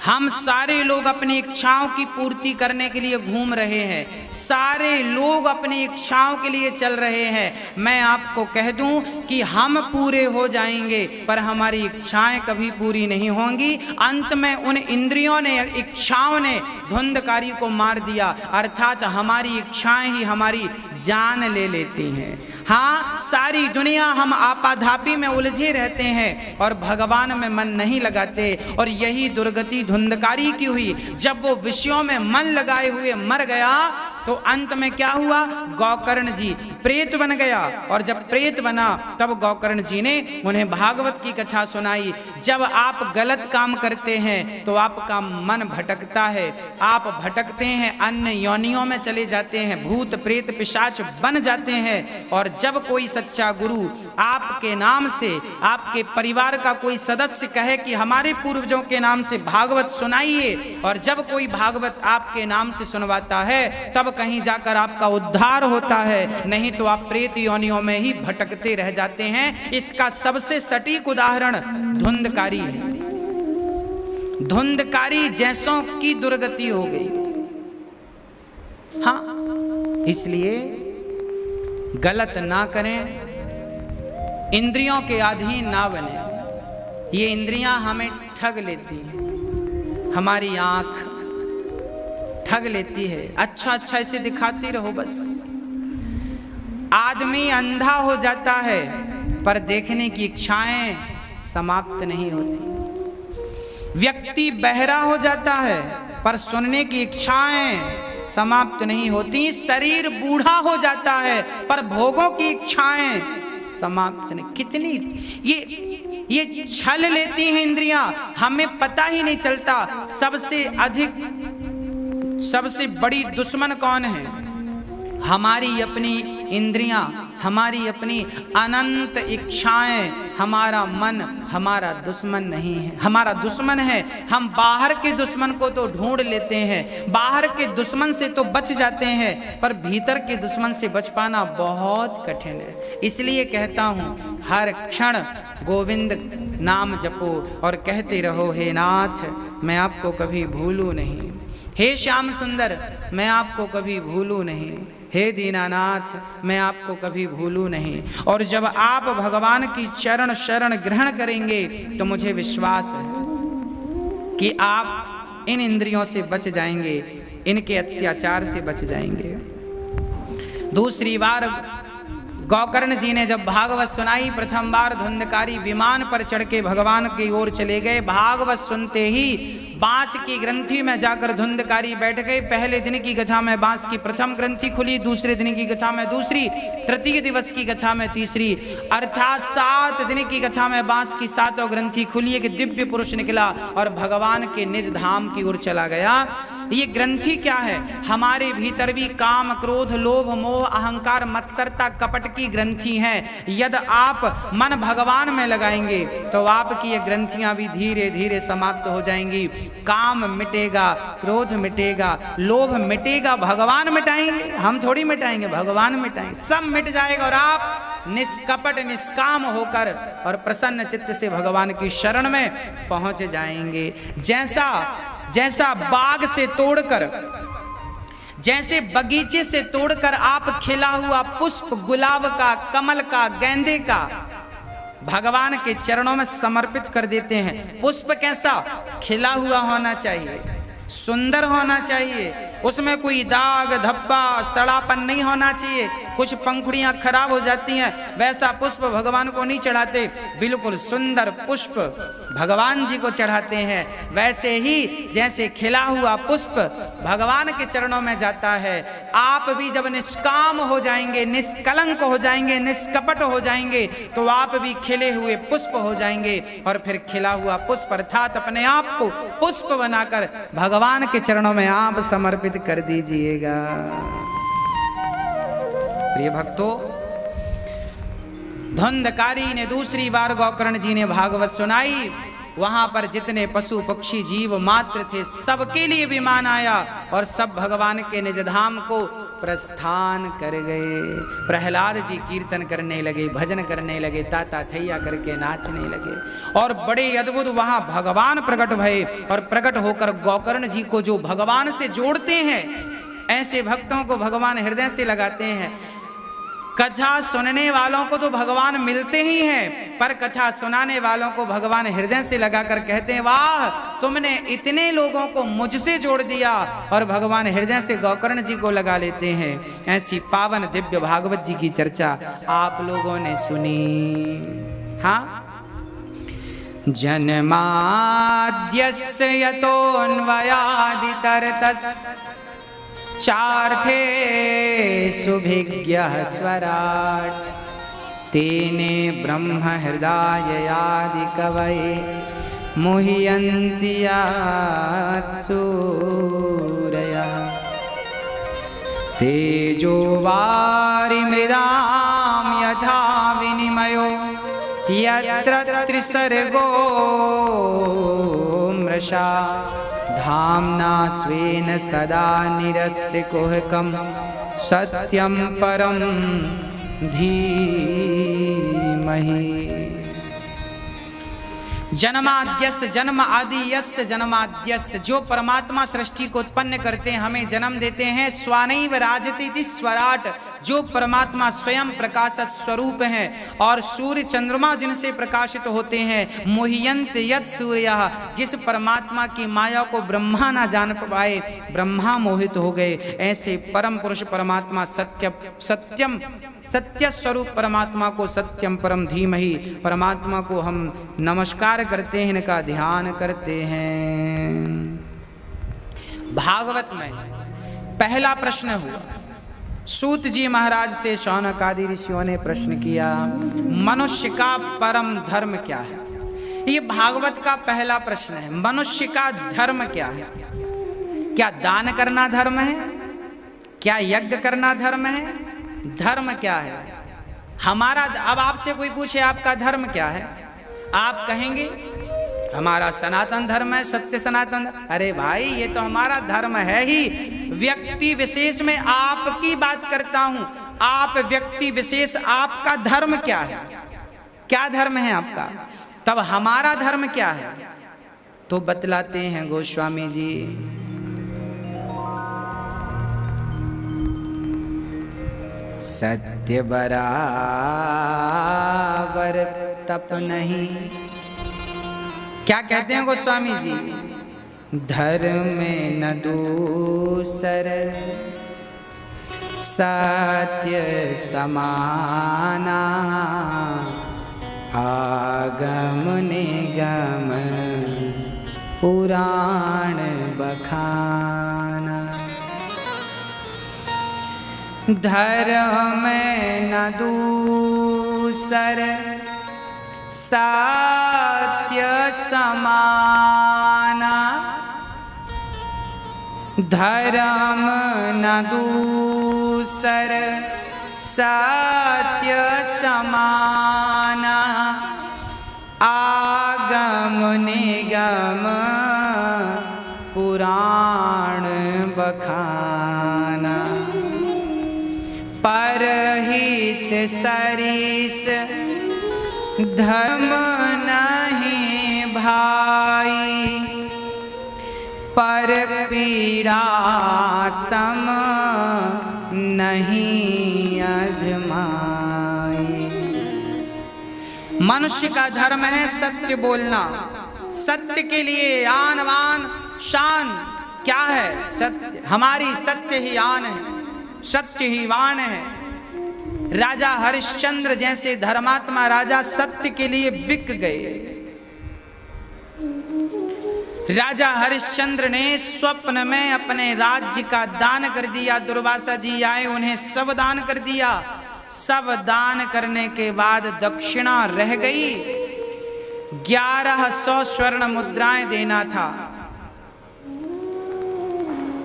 हम सारे लोग अपनी इच्छाओं की पूर्ति करने के लिए घूम रहे हैं, सारे लोग अपनी इच्छाओं के लिए चल रहे हैं। मैं आपको कह दूं कि हम पूरे हो जाएंगे पर हमारी इच्छाएं कभी पूरी नहीं होंगी। अंत में उन इंद्रियों ने, इच्छाओं ने धुंधकारी को मार दिया, अर्थात हमारी इच्छाएं ही हमारी जान ले लेती हैं। हाँ, सारी दुनिया हम आपाधापी में उलझे रहते हैं और भगवान में मन नहीं लगाते। और यही दुर्गति धुंधकारी की हुई। जब वो विषयों में मन लगाए हुए मर गया तो अंत में क्या हुआ? गौकर्ण जी प्रेत बन गया। और जब प्रेत बना तब गौकर्ण जी ने उन्हें भागवत की कथा सुनाई। जब आप गलत काम करते हैं तो आपका मन भटकता है, आप भटकते हैं, अन्य योनियों में चले जाते हैं, भूत प्रेत पिशाच बन जाते हैं। और जब कोई सच्चा गुरु आपके नाम से, आपके परिवार का कोई सदस्य कहे कि हमारे पूर्वजों के नाम से भागवत सुनाइए, और जब कोई भागवत आपके नाम से सुनवाता है तब कहीं जाकर आपका उद्धार होता है, नहीं तो आप प्रेत योनियों में ही भटकते रह जाते हैं। इसका सबसे सटीक उदाहरण धुंधकारी है। धुंधकारी जैसों की दुर्गति हो गई। हाँ, इसलिए गलत ना करें, इंद्रियों के अधीन ना बने। ये इंद्रियां हमें ठग लेती हैं, हमारी आंख ठग लेती है। अच्छा अच्छा इसे दिखाती रहो बस। आदमी अंधा हो जाता है पर देखने की इच्छाएं समाप्त नहीं होती। व्यक्ति बहरा हो जाता है पर सुनने की इच्छाएं समाप्त नहीं होती। शरीर बूढ़ा हो जाता है पर भोगों की इच्छाएं समाप्त नहीं। कितनी ये छल लेती हैं इंद्रियां, हमें पता ही नहीं चलता। सबसे बड़ी दुश्मन कौन है? हमारी अपनी इंद्रियां, हमारी अपनी अनंत इच्छाएं। हमारा मन हमारा दुश्मन नहीं है, हमारा दुश्मन है। हम बाहर के दुश्मन को तो ढूंढ लेते हैं, बाहर के दुश्मन से तो बच जाते हैं, पर भीतर के दुश्मन से बच पाना बहुत कठिन है। इसलिए कहता हूं हर क्षण गोविंद नाम जपो और कहते रहो, हे नाथ मैं आपको कभी भूलूं नहीं, हे श्याम सुंदर मैं आपको कभी भूलूं नहीं, हे दीनानाथ मैं आपको कभी भूलूं नहीं। और जब आप भगवान की चरण शरण ग्रहण करेंगे तो मुझे विश्वास है कि आप इन इंद्रियों से बच जाएंगे, इनके अत्याचार से बच जाएंगे। दूसरी बार गोकर्ण जी ने जब भागवत सुनाई, प्रथम बार धुंधकारी विमान पर चढ़ के भगवान की ओर चले गए। भागवत सुनते ही बांस की ग्रंथि में जाकर धुंधकारी बैठ गए। पहले दिन की कथा में बांस की प्रथम ग्रंथि खुली, दूसरे दिन की कथा में दूसरी, तृतीय दिवस की कथा में तीसरी, अर्थात 7 दिन की कथा में बांस की 7 ग्रंथि खुली। एक दिव्य पुरुष निकला और भगवान के निज धाम की ओर चला गया। ये ग्रंथि क्या है? हमारे भीतर भी काम, क्रोध, लोभ, मोह, अहंकार, मत्सरता, कपट की ग्रंथि है। यदि आप मन भगवान में लगाएंगे तो आपकी ये ग्रंथियां भी धीरे धीरे समाप्त हो जाएंगी। काम मिटेगा, क्रोध मिटेगा, लोभ मिटेगा, भगवान मिटाएंगे, हम थोड़ी मिटाएंगे, भगवान मिटाएंगे, सब मिट जाएगा और आप निष्कपट निष्काम होकर और प्रसन्न चित्त से भगवान की शरण में पहुंच जाएंगे। जैसा बाग से तोड़कर, जैसे बगीचे से तोड़कर आप खिला हुआ पुष्प गुलाब का, कमल का, गेंदे का भगवान के चरणों में समर्पित कर देते हैं। पुष्प कैसा? खिला हुआ होना चाहिए, सुंदर होना चाहिए, उसमें कोई दाग धब्बा सड़ापन नहीं होना चाहिए। कुछ पंखुड़ियां खराब हो जाती हैं, वैसा पुष्प भगवान को नहीं चढ़ाते। बिल्कुल सुंदर पुष्प भगवान जी को चढ़ाते हैं। वैसे ही जैसे खिला हुआ पुष्प भगवान के चरणों में जाता है, आप भी जब निष्काम हो जाएंगे, निष्कलंक हो जाएंगे, निष्कपट हो जाएंगे, तो आप भी खिले हुए पुष्प हो जाएंगे। और फिर खिला हुआ पुष्प अर्थात अपने आप को पुष्प बनाकर भगवान के चरणों में आप समर्पित कर दीजिएगा। प्रिय भक्तों, धुंधकारी ने दूसरी बार गोकर्ण जी ने भागवत सुनाई। वहां पर जितने पशु पक्षी जीव मात्र थे, सबके लिए विमान आया और सब भगवान के निज धाम को प्रस्थान कर गए। प्रहलाद जी कीर्तन करने लगे, भजन करने लगे, ताता थैया करके नाचने लगे और बड़े अद्भुत वहां भगवान प्रकट भये। और प्रकट होकर गोकर्ण जी को जो भगवान से जोड़ते हैं, ऐसे भक्तों को भगवान हृदय से लगाते हैं। कथा सुनने वालों को तो भगवान मिलते ही हैं, पर कथा सुनाने वालों को भगवान हृदय से लगाकर कहते हैं, वाह तुमने इतने लोगों को मुझसे जोड़ दिया। और भगवान हृदय से गोकर्ण जी को लगा लेते हैं। ऐसी पावन दिव्य भागवत जी की चर्चा आप लोगों ने सुनी। हाँ, जन्माद्यस्य यतोऽन्वयादितरतस् चार्थे सुभिज्ञः स्वराट् तेने ब्रह्म हृदयादि कवये मुह्यन्ति सूरयः तेजो वारिमृदां यथा विनिमयो यत्र त्रिसर्गो मृषा धाम्ना स्वेन सदा निरस्तिकुहकं सत्यं परं धीमहि। जन्माद्यस्य जन्म आदि यस्य जन्माद्यस्य, जो परमात्मा सृष्टि को उत्पन्न करते हैं, हमें जन्म देते हैं। स्वानैव राजते इति स्वराट, जो परमात्मा स्वयं प्रकाश स्वरूप हैं और सूर्य चंद्रमा जिनसे प्रकाशित होते हैं। मोहियंत यत् सूर्यः, जिस परमात्मा की माया को ब्रह्मा ना जान पाए, ब्रह्मा मोहित हो गए। ऐसे परम पुरुष परमात्मा सत्यम सत्य स्वरूप परमात्मा को सत्यम परम धीमहि परमात्मा को हम नमस्कार करते हैं, इनका ध्यान करते हैं। भागवत में पहला प्रश्न हुआ, सूत जी महाराज से शौनक आदि ऋषियों ने प्रश्न किया, मनुष्य का परम धर्म क्या है? ये भागवत का पहला प्रश्न है। मनुष्य का धर्म क्या है? क्या दान करना धर्म है? क्या यज्ञ करना धर्म है? धर्म क्या है हमारा? अब आपसे कोई पूछे आपका धर्म क्या है, आप कहेंगे हमारा सनातन धर्म है, सत्य सनातन। अरे भाई, ये तो हमारा धर्म है ही। व्यक्ति विशेष में आपकी बात करता हूं। आप व्यक्ति विशेष, आपका धर्म क्या है? क्या धर्म है आपका? तब हमारा धर्म क्या है? तो बतलाते हैं गोस्वामी जी। सत्य बराबर तप नहीं। क्या कहते हैं गोस्वामी जी? धर्म में न दूसर सत्य समाना, आगम निगम पुराण बखाना। धर्म में न दूसर सत्य समाना, धर्म न दूसर सत्य समाना, आगम निगम पुराण बखाना। परहित सरिस धर्म नहीं भाई, पर पीड़ा सम नहीं अधमाई। मनुष्य का धर्म है सत्य बोलना। सत्य के लिए आन बान शान क्या है? सत्य। हमारी सत्य ही आन है, सत्य ही वाण है। राजा हरिश्चंद्र जैसे धर्मात्मा राजा सत्य के लिए बिक गए। राजा हरिश्चंद्र ने स्वप्न में अपने राज्य का दान कर दिया। दुर्वासा जी आए, उन्हें सब दान कर दिया। सब दान करने के बाद दक्षिणा रह गई। 1100 स्वर्ण मुद्राएं देना था।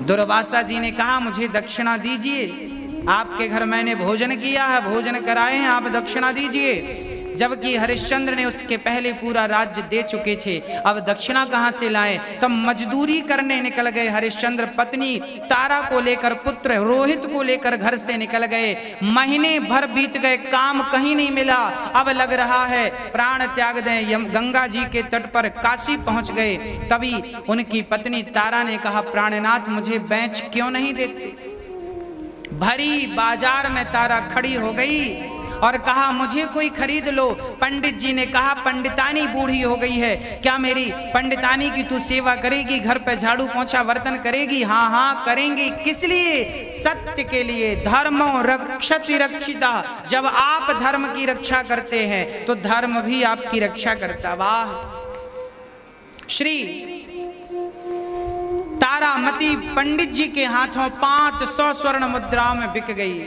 दुर्वासा जी ने कहा, मुझे दक्षिणा दीजिए। आपके घर मैंने भोजन किया है, भोजन कराए हैं, आप दक्षिणा दीजिए। जबकि हरिश्चंद्र ने उसके पहले पूरा राज्य दे चुके थे, अब दक्षिणा कहां से लाएं? तब मजदूरी करने निकल गए हरिश्चंद्र। पत्नी तारा को लेकर, पुत्र रोहित को लेकर घर से निकल गए। महीने भर बीत गए, काम कहीं नहीं मिला। अब लग रहा है प्राण त्याग दें। गंगा जी के तट पर काशी पहुंच गए। तभी उनकी पत्नी तारा ने कहा, प्राणनाथ मुझे बेच क्यों नहीं देते? भरी बाजार में तारा खड़ी हो गई और कहा, मुझे कोई खरीद लो। पंडित जी ने कहा, पंडितानी बूढ़ी हो गई है, क्या मेरी पंडितानी की तू सेवा करेगी? घर पे झाड़ू पोंछा बर्तन करेगी? हाँ हाँ करेंगी। किस लिए? सत्य के लिए। धर्मो रक्षति रक्षिता। जब आप धर्म की रक्षा करते हैं तो धर्म भी आपकी रक्षा करता। वाह! श्री तारामती पंडित जी के हाथों 500 स्वर्ण मुद्राओं में बिक गई।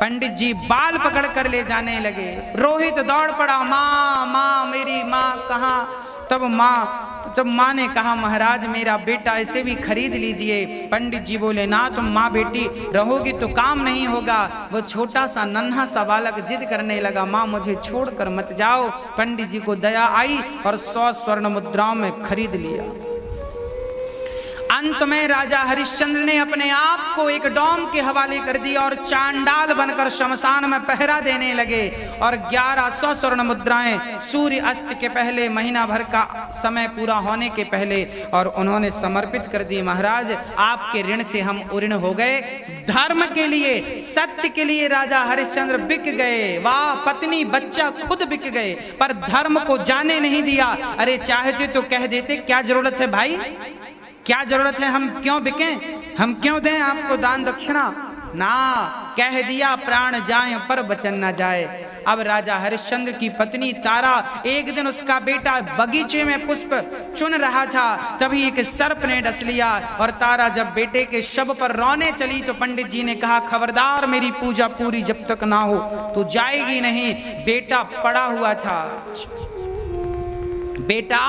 पंडित जी बाल पकड़ कर ले जाने लगे। रोहित दौड़ पड़ा, माँ माँ मेरी माँ कहाँ? जब माँ ने कहा, महाराज मेरा बेटा, इसे भी खरीद लीजिए। पंडित जी बोले, ना तुम माँ बेटी रहोगी तो काम नहीं होगा। वो छोटा सा नन्हा सा बालक जिद करने लगा, माँ मुझे छोड़कर मत जाओ। पंडित जी को दया आई और 100 स्वर्ण मुद्राओं में खरीद लिया। अंत में राजा हरिश्चंद्र ने अपने आप को एक डोम के हवाले कर दिया और चांडाल बनकर शमशान में पहरा देने लगे। और 1100 स्वर्ण मुद्राएं सूर्य अस्त के पहले, महीना भर का समय पूरा होने के पहले, और उन्होंने समर्पित कर दी। महाराज, आपके ऋण से हम उऋण हो गए। धर्म के लिए, सत्य के लिए राजा हरिश्चंद्र बिक गए। वाह, पत्नी बच्चा खुद बिक गए, पर धर्म को जाने नहीं दिया। अरे चाहते तो कह देते, क्या जरूरत है भाई, क्या जरूरत है, हम क्यों बिकें, हम क्यों दें आपको दान दक्षिणा। ना, कह दिया प्राण जाए पर वचन ना जाए। अब राजा हरिश्चंद्र की पत्नी तारा, एक दिन उसका बेटा बगीचे में पुष्प चुन रहा था, तभी एक सर्प ने डस लिया। और तारा जब बेटे के शव पर रोने चली तो पंडित जी ने कहा, खबरदार, मेरी पूजा पूरी जब तक ना हो तो जाएगी नहीं। बेटा पड़ा हुआ था, बेटा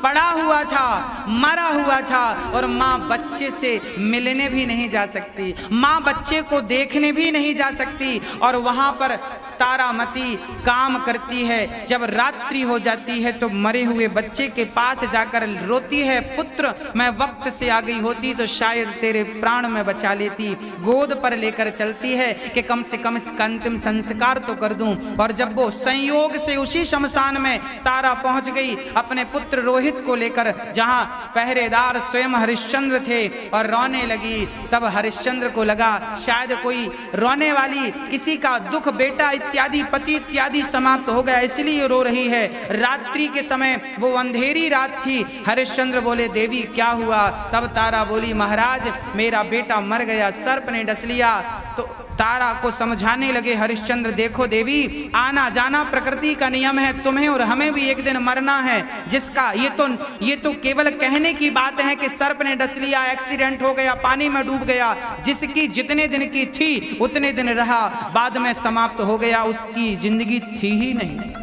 पड़ा हुआ था, मरा हुआ था, और माँ बच्चे से मिलने भी नहीं जा सकती, माँ बच्चे को देखने भी नहीं जा सकती। और वहां पर तारामती काम करती है। जब रात्रि हो जाती है तो मरे हुए बच्चे के पास जाकर रोती है, पुत्र, मैं वक्त से आ गई होती तो शायद तेरे प्राण में बचा लेती। गोद पर लेकर चलती है कि कम से कम इसका अंतिम संस्कार तो कर दूं। और जब वो संयोग से उसी शमशान में तारा पहुंच गई अपने पुत्र रोहित को लेकर, जहां पहरेदार स्वयं हरिश्चंद्र थे, और रोने लगी, तब हरिश्चंद्र को लगा शायद कोई रोने वाली, किसी का दुख, बेटा इत्यादि, पति इत्यादि समाप्त हो गया, इसलिए रो रही है। रात्रि के समय, वो अंधेरी रात थी। हरिश्चंद्र बोले, देवी क्या हुआ? तब तारा बोली, महाराज, मेरा बेटा मर गया, सर्प ने डस लिया। तो तारा को समझाने लगे हरिश्चंद्र, देखो देवी, आना जाना प्रकृति का नियम है, तुम्हें और हमें भी एक दिन मरना है। जिसका ये तो केवल कहने की बात है कि सर्प ने डस लिया, एक्सीडेंट हो गया, पानी में डूब गया। जिसकी जितने दिन की थी उतने दिन रहा, बाद में समाप्त हो गया, उसकी जिंदगी थी ही नहीं।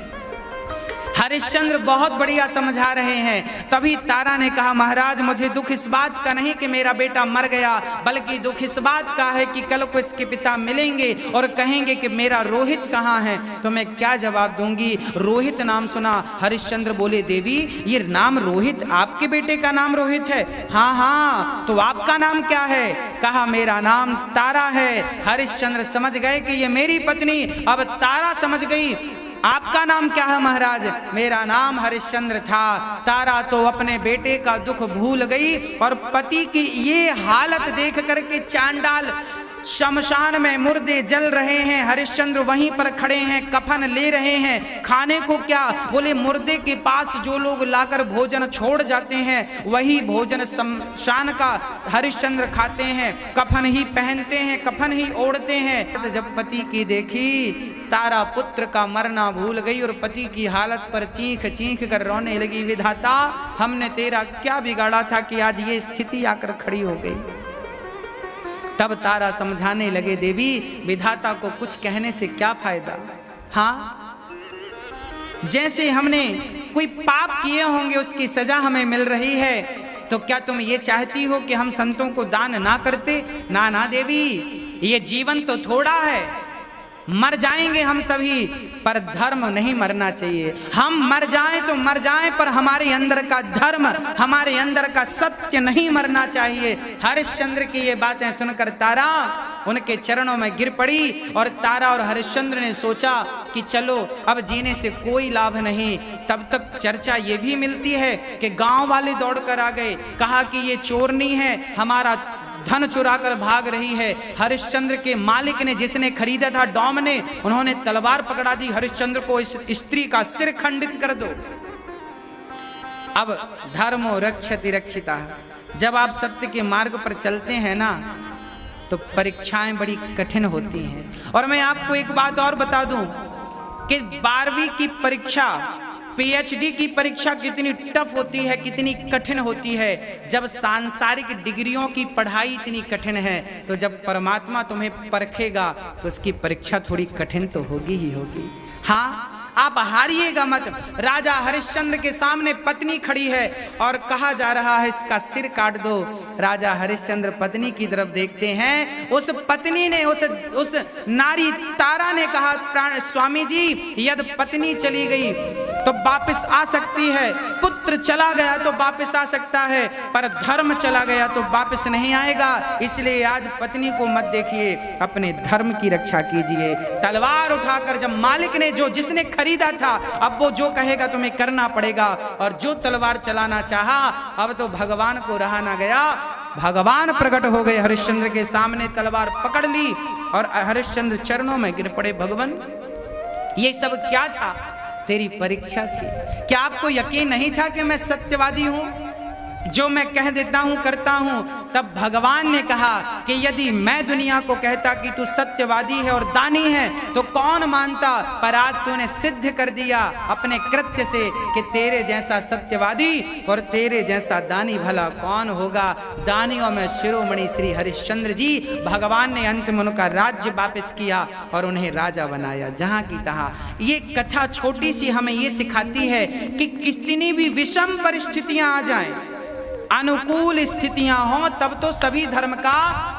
हरिश्चंद्र बहुत बढ़िया समझा रहे हैं। तभी तारा ने कहा, महाराज, मुझे दुख इस बात का नहीं कि मेरा बेटा मर गया, बल्कि दुख इस बात का है कि कल को इसके पिता मिलेंगे और कहेंगे कि मेरा रोहित कहाँ है। तो मैं क्या जवाब दूंगी? रोहित नाम सुना। हरिश्चंद्र बोले, देवी, ये नाम रोहित, आपके बेटे का नाम रोहित है? हाँ हाँ, तो आपका नाम क्या है? कहा, मेरा नाम तारा है। हरिश्चंद्र समझ गए कि ये मेरी पत्नी। अब तारा समझ गई, आपका नाम क्या है महाराज? मेरा नाम हरिश्चंद्र था। तारा तो अपने बेटे का दुख भूल गई और पति की ये हालत देख करके, चांडाल शमशान में मुर्दे जल रहे हैं, हरिश्चंद्र वहीं पर खड़े हैं, कफन ले रहे हैं। खाने को क्या? बोले, मुर्दे के पास जो लोग लाकर भोजन छोड़ जाते हैं वही भोजन शमशान का हरिश्चंद्र खाते हैं, कफन ही पहनते हैं, कफन ही ओढ़ते हैं। जब पति की देखी, तारा पुत्र का मरना भूल गई और पति की हालत पर चीख चीख कर रोने लगी, विधाता, हमने तेरा क्या बिगाड़ा था कि आज ये स्थिति आकर खड़ी हो गई। तब तारा समझाने लगे, देवी, विधाता को कुछ कहने से क्या फायदा। हाँ, जैसे हमने कोई पाप किए होंगे उसकी सजा हमें मिल रही है, तो क्या तुम ये चाहती हो कि हम संतों को दान ना करते? ना ना देवी, ये जीवन तो थोड़ा है, मर जाएंगे हम सभी, पर धर्म नहीं मरना चाहिए। हम मर जाएं तो मर जाएं, पर हमारे अंदर का धर्म, हमारे अंदर का सत्य नहीं मरना चाहिए। हरिश्चंद्र की ये बातें सुनकर तारा उनके चरणों में गिर पड़ी। और तारा और हरिश्चंद्र ने सोचा कि चलो, अब जीने से कोई लाभ नहीं। तब तक चर्चा ये भी मिलती है कि गांव वाले दौड़कर आ गए, कहा कि ये चोरनी है, हमारा धन चुरा कर भाग रही है। हरिश्चंद्र के मालिक ने, जिसने खरीदा था, डॉम ने, उन्होंने तलवार पकड़ा दी, हरिश्चंद्र को इस स्त्री का सिर खंडित कर दो। अब धर्मो रक्षति रक्षिता। जब आप सत्य के मार्ग पर चलते हैं ना, तो परीक्षाएं बड़ी कठिन होती हैं। और मैं आपको एक बात और बता दूं कि 12वीं की परीक्षा, पीएचडी की परीक्षा कितनी टफ होती है, कितनी कठिन होती है। जब सांसारिक डिग्रियों की पढ़ाई इतनी कठिन है, तो जब परमात्मा तुम्हें परखेगा तो उसकी परीक्षा थोड़ी कठिन तो होगी ही होगी। हाँ, आप हारिएगा मत। राजा हरिश्चंद्र के सामने पत्नी खड़ी है और कहा जा रहा है, इसका सिर काट दो। राजा हरिश्चंद्र पत्नी की तरफ देखते हैं। उस पत्नी ने, उस नारी तारा ने कहा, प्राण स्वामी जी, यदि पत्नी चली गई तो वापस आ सकती है, पुत्र चला गया तो वापस आ सकता है, पर धर्म चला गया तो वापस नहीं आएगा। इसलिए आज पत्नी को मत देखिए, अपने धर्म की रक्षा कीजिए। तलवार उठाकर जब मालिक ने जिसने खरीदा था, अब वो जो कहेगा तुम्हें करना पड़ेगा। और जो तलवार चलाना चाहा, अब तो भगवान को रहा ना गया, भगवान प्रकट हो गए हरिश्चंद्र के सामने, तलवार पकड़ ली और हरिश्चंद्र चरणों में गिर पड़े। भगवान, ये सब क्या था? तेरी परीक्षा थी। क्या आपको यकीन नहीं था कि मैं सत्यवादी हूं, जो मैं कह देता हूं करता हूं? तब भगवान ने कहा कि यदि मैं दुनिया को कहता कि तू सत्यवादी है और दानी है तो कौन मानता, पर आज तूने सिद्ध कर दिया अपने कृत्य से कि तेरे जैसा सत्यवादी और तेरे जैसा दानी भला कौन होगा। दानियों में शिरोमणि श्री हरिश्चंद्र जी, भगवान ने अंत में उनका राज्य वापस किया और उन्हें राजा बनाया जहां की तहां। ये कथा छोटी सी हमें ये सिखाती है कि कितनी भी विषम परिस्थितियां आ जाएं, अनुकूल स्थितियां हों, तब तो सभी धर्म का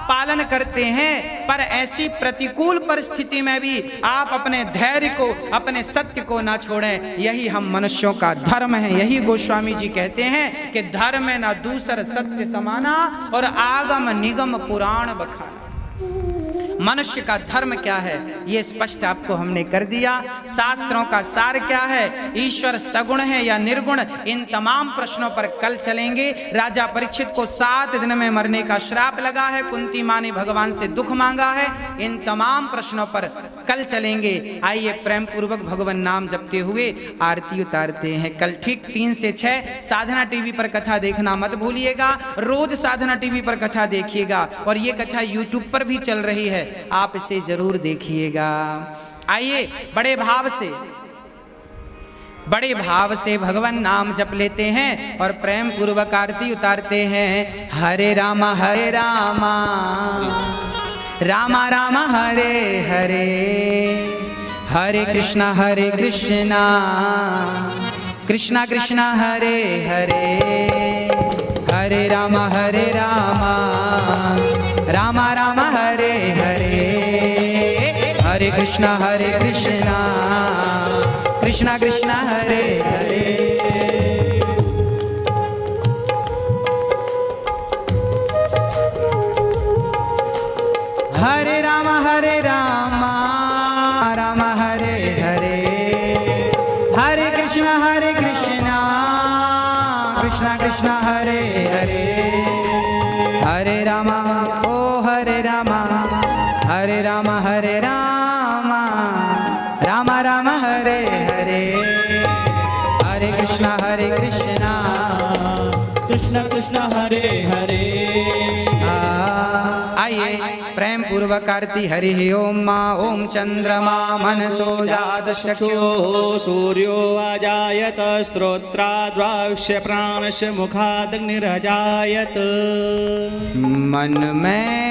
पालन करते हैं, पर ऐसी प्रतिकूल परिस्थिति में भी आप अपने धैर्य को, अपने सत्य को ना छोड़ें। यही हम मनुष्यों का धर्म है। यही गोस्वामी जी कहते हैं कि धर्म है ना दूसर सत्य समाना और आगम निगम पुराण बखाना। मनुष्य का धर्म क्या है ये स्पष्ट आपको हमने कर दिया। शास्त्रों का सार क्या है, ईश्वर सगुण है या निर्गुण, इन तमाम प्रश्नों पर कल चलेंगे। राजा परीक्षित को 7 दिन में मरने का श्राप लगा है, कुंती माँ ने भगवान से दुख मांगा है, इन तमाम प्रश्नों पर कल चलेंगे। आइए प्रेम पूर्वक भगवान नाम जपते हुए आरती उतारते हैं। कल ठीक 3 से 6 साधना टीवी पर कथा देखना मत भूलिएगा। रोज साधना टीवी पर कथा देखिएगा और ये कथा यूट्यूब पर भी चल रही है, आप इसे जरूर देखिएगा। आइए बड़े भाव से भगवान नाम जप लेते हैं और प्रेम पूर्वक आरती उतारते हैं। हरे रामा रामा रामा हरे हरे, हरे कृष्णा कृष्णा कृष्णा हरे हरे, हरे रामा रामा रामा हरे हरे, हरे कृष्णा कृष्णा कृष्णा हरे हरे। हरे रामा रामा हरे हरे, हरे कृष्णा कृष्णा कृष्णा हरे हरे, हरे रामा हरे रामा रामा रामा हरे हरे, हरे कृष्णा कृष्णा कृष्णा हरे हरे। आइए प्रेम पूर्वक आरती। हरि ओम माँ ओम चंद्रमा मनसो जात चक्षुः सूर्यो अजायत श्रोत्राद्वायुष्य प्राणस्य मुखादग्निरजायत। मन में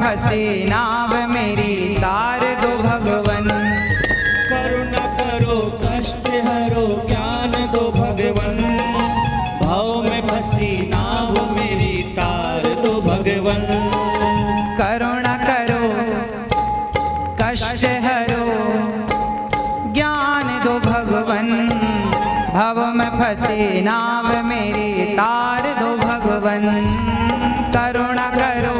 फंसी नाव मेरी तार दो भगवन। करुणा करो कष्ट हरो ज्ञान दो भगवन, भाव में फंसी नाव मेरी तार दो भगवन। करुणा करो कष्ट हरो ज्ञान दो भगवन, भाव में फंसी नाव मेरी तार दो भगवन। करुणा करो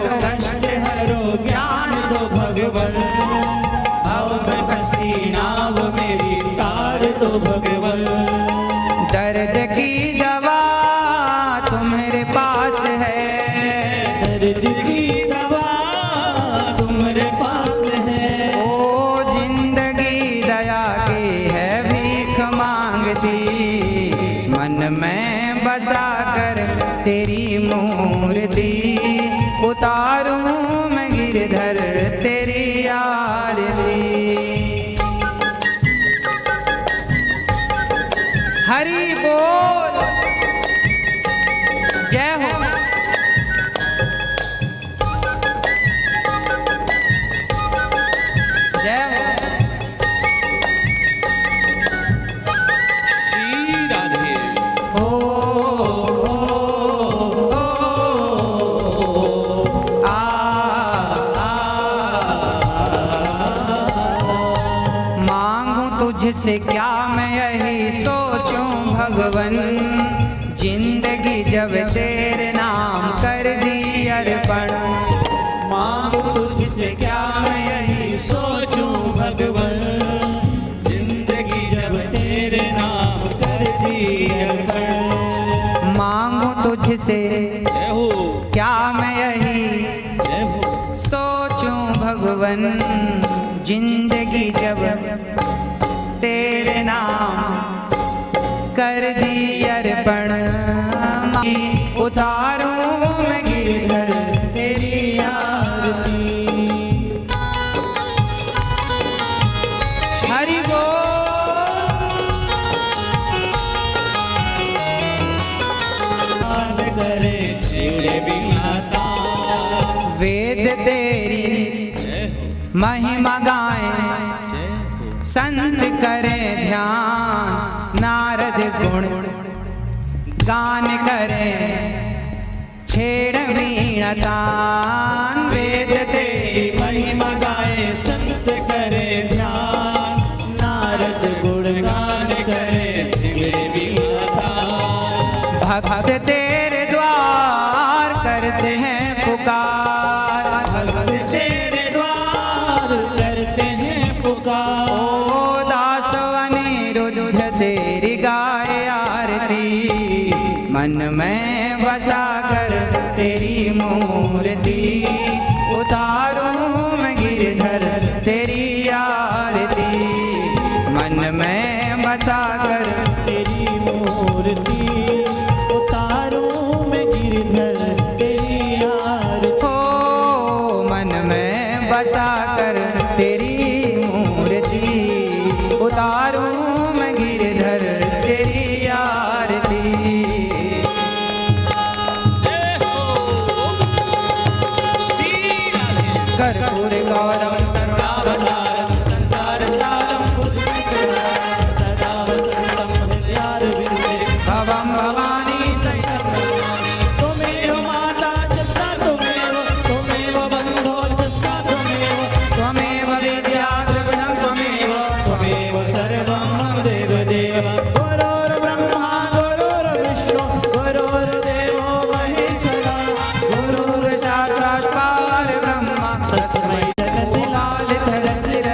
ज्ञान दो भगवन, भाव में फंसी नाव मेरी तार दो भगवन। दर्द की दवा तुम्हारे पास है, दर्द की दवा तुम्हारे पास है। ओ जिंदगी दया की है भीख मांगती, मन में बसा कर तेरी मूर्ति उतारूं मैं गिरधर तेरी आरती। हरि बोल, जय हो। तुझसे क्या मैं यही सोचूं भगवन, जिंदगी जब तेरे नाम कर दी अर्पण। मांगू तुझसे क्या मैं यही सोचूं भगवन, जिंदगी जब तेरे नाम कर दी अर्पण। मांगू तुझसे जय हो, क्या मैं यही जय हो, सोचूं भगवन, जिंदगी जब तेरे नाम कर दी अर्पण। उतारूं मैं गिरधर तेरी आरती। हरि बोल। करे छेड़े बिनाता, वेद तेरी महिमा गाएं, संत करें ध्यान, नारद गुण गान करें, छेड़ वीणा तान। वेद तेरी महिमा गाए संत करे ध्यान, नारद गुणगान करे छेड़े बिनाता। भक्त तेरे द्वार करते हैं पुकार, भक्त तेरे द्वार करते हैं पुकार। ओ दास अनिरुद्ध तेरी गाए आरती, मन में बसा कर तेरी मूर्ति। उतारूं मैं गिरधर तेरी आरती, मन में बसा कर तेरी मूर्ति।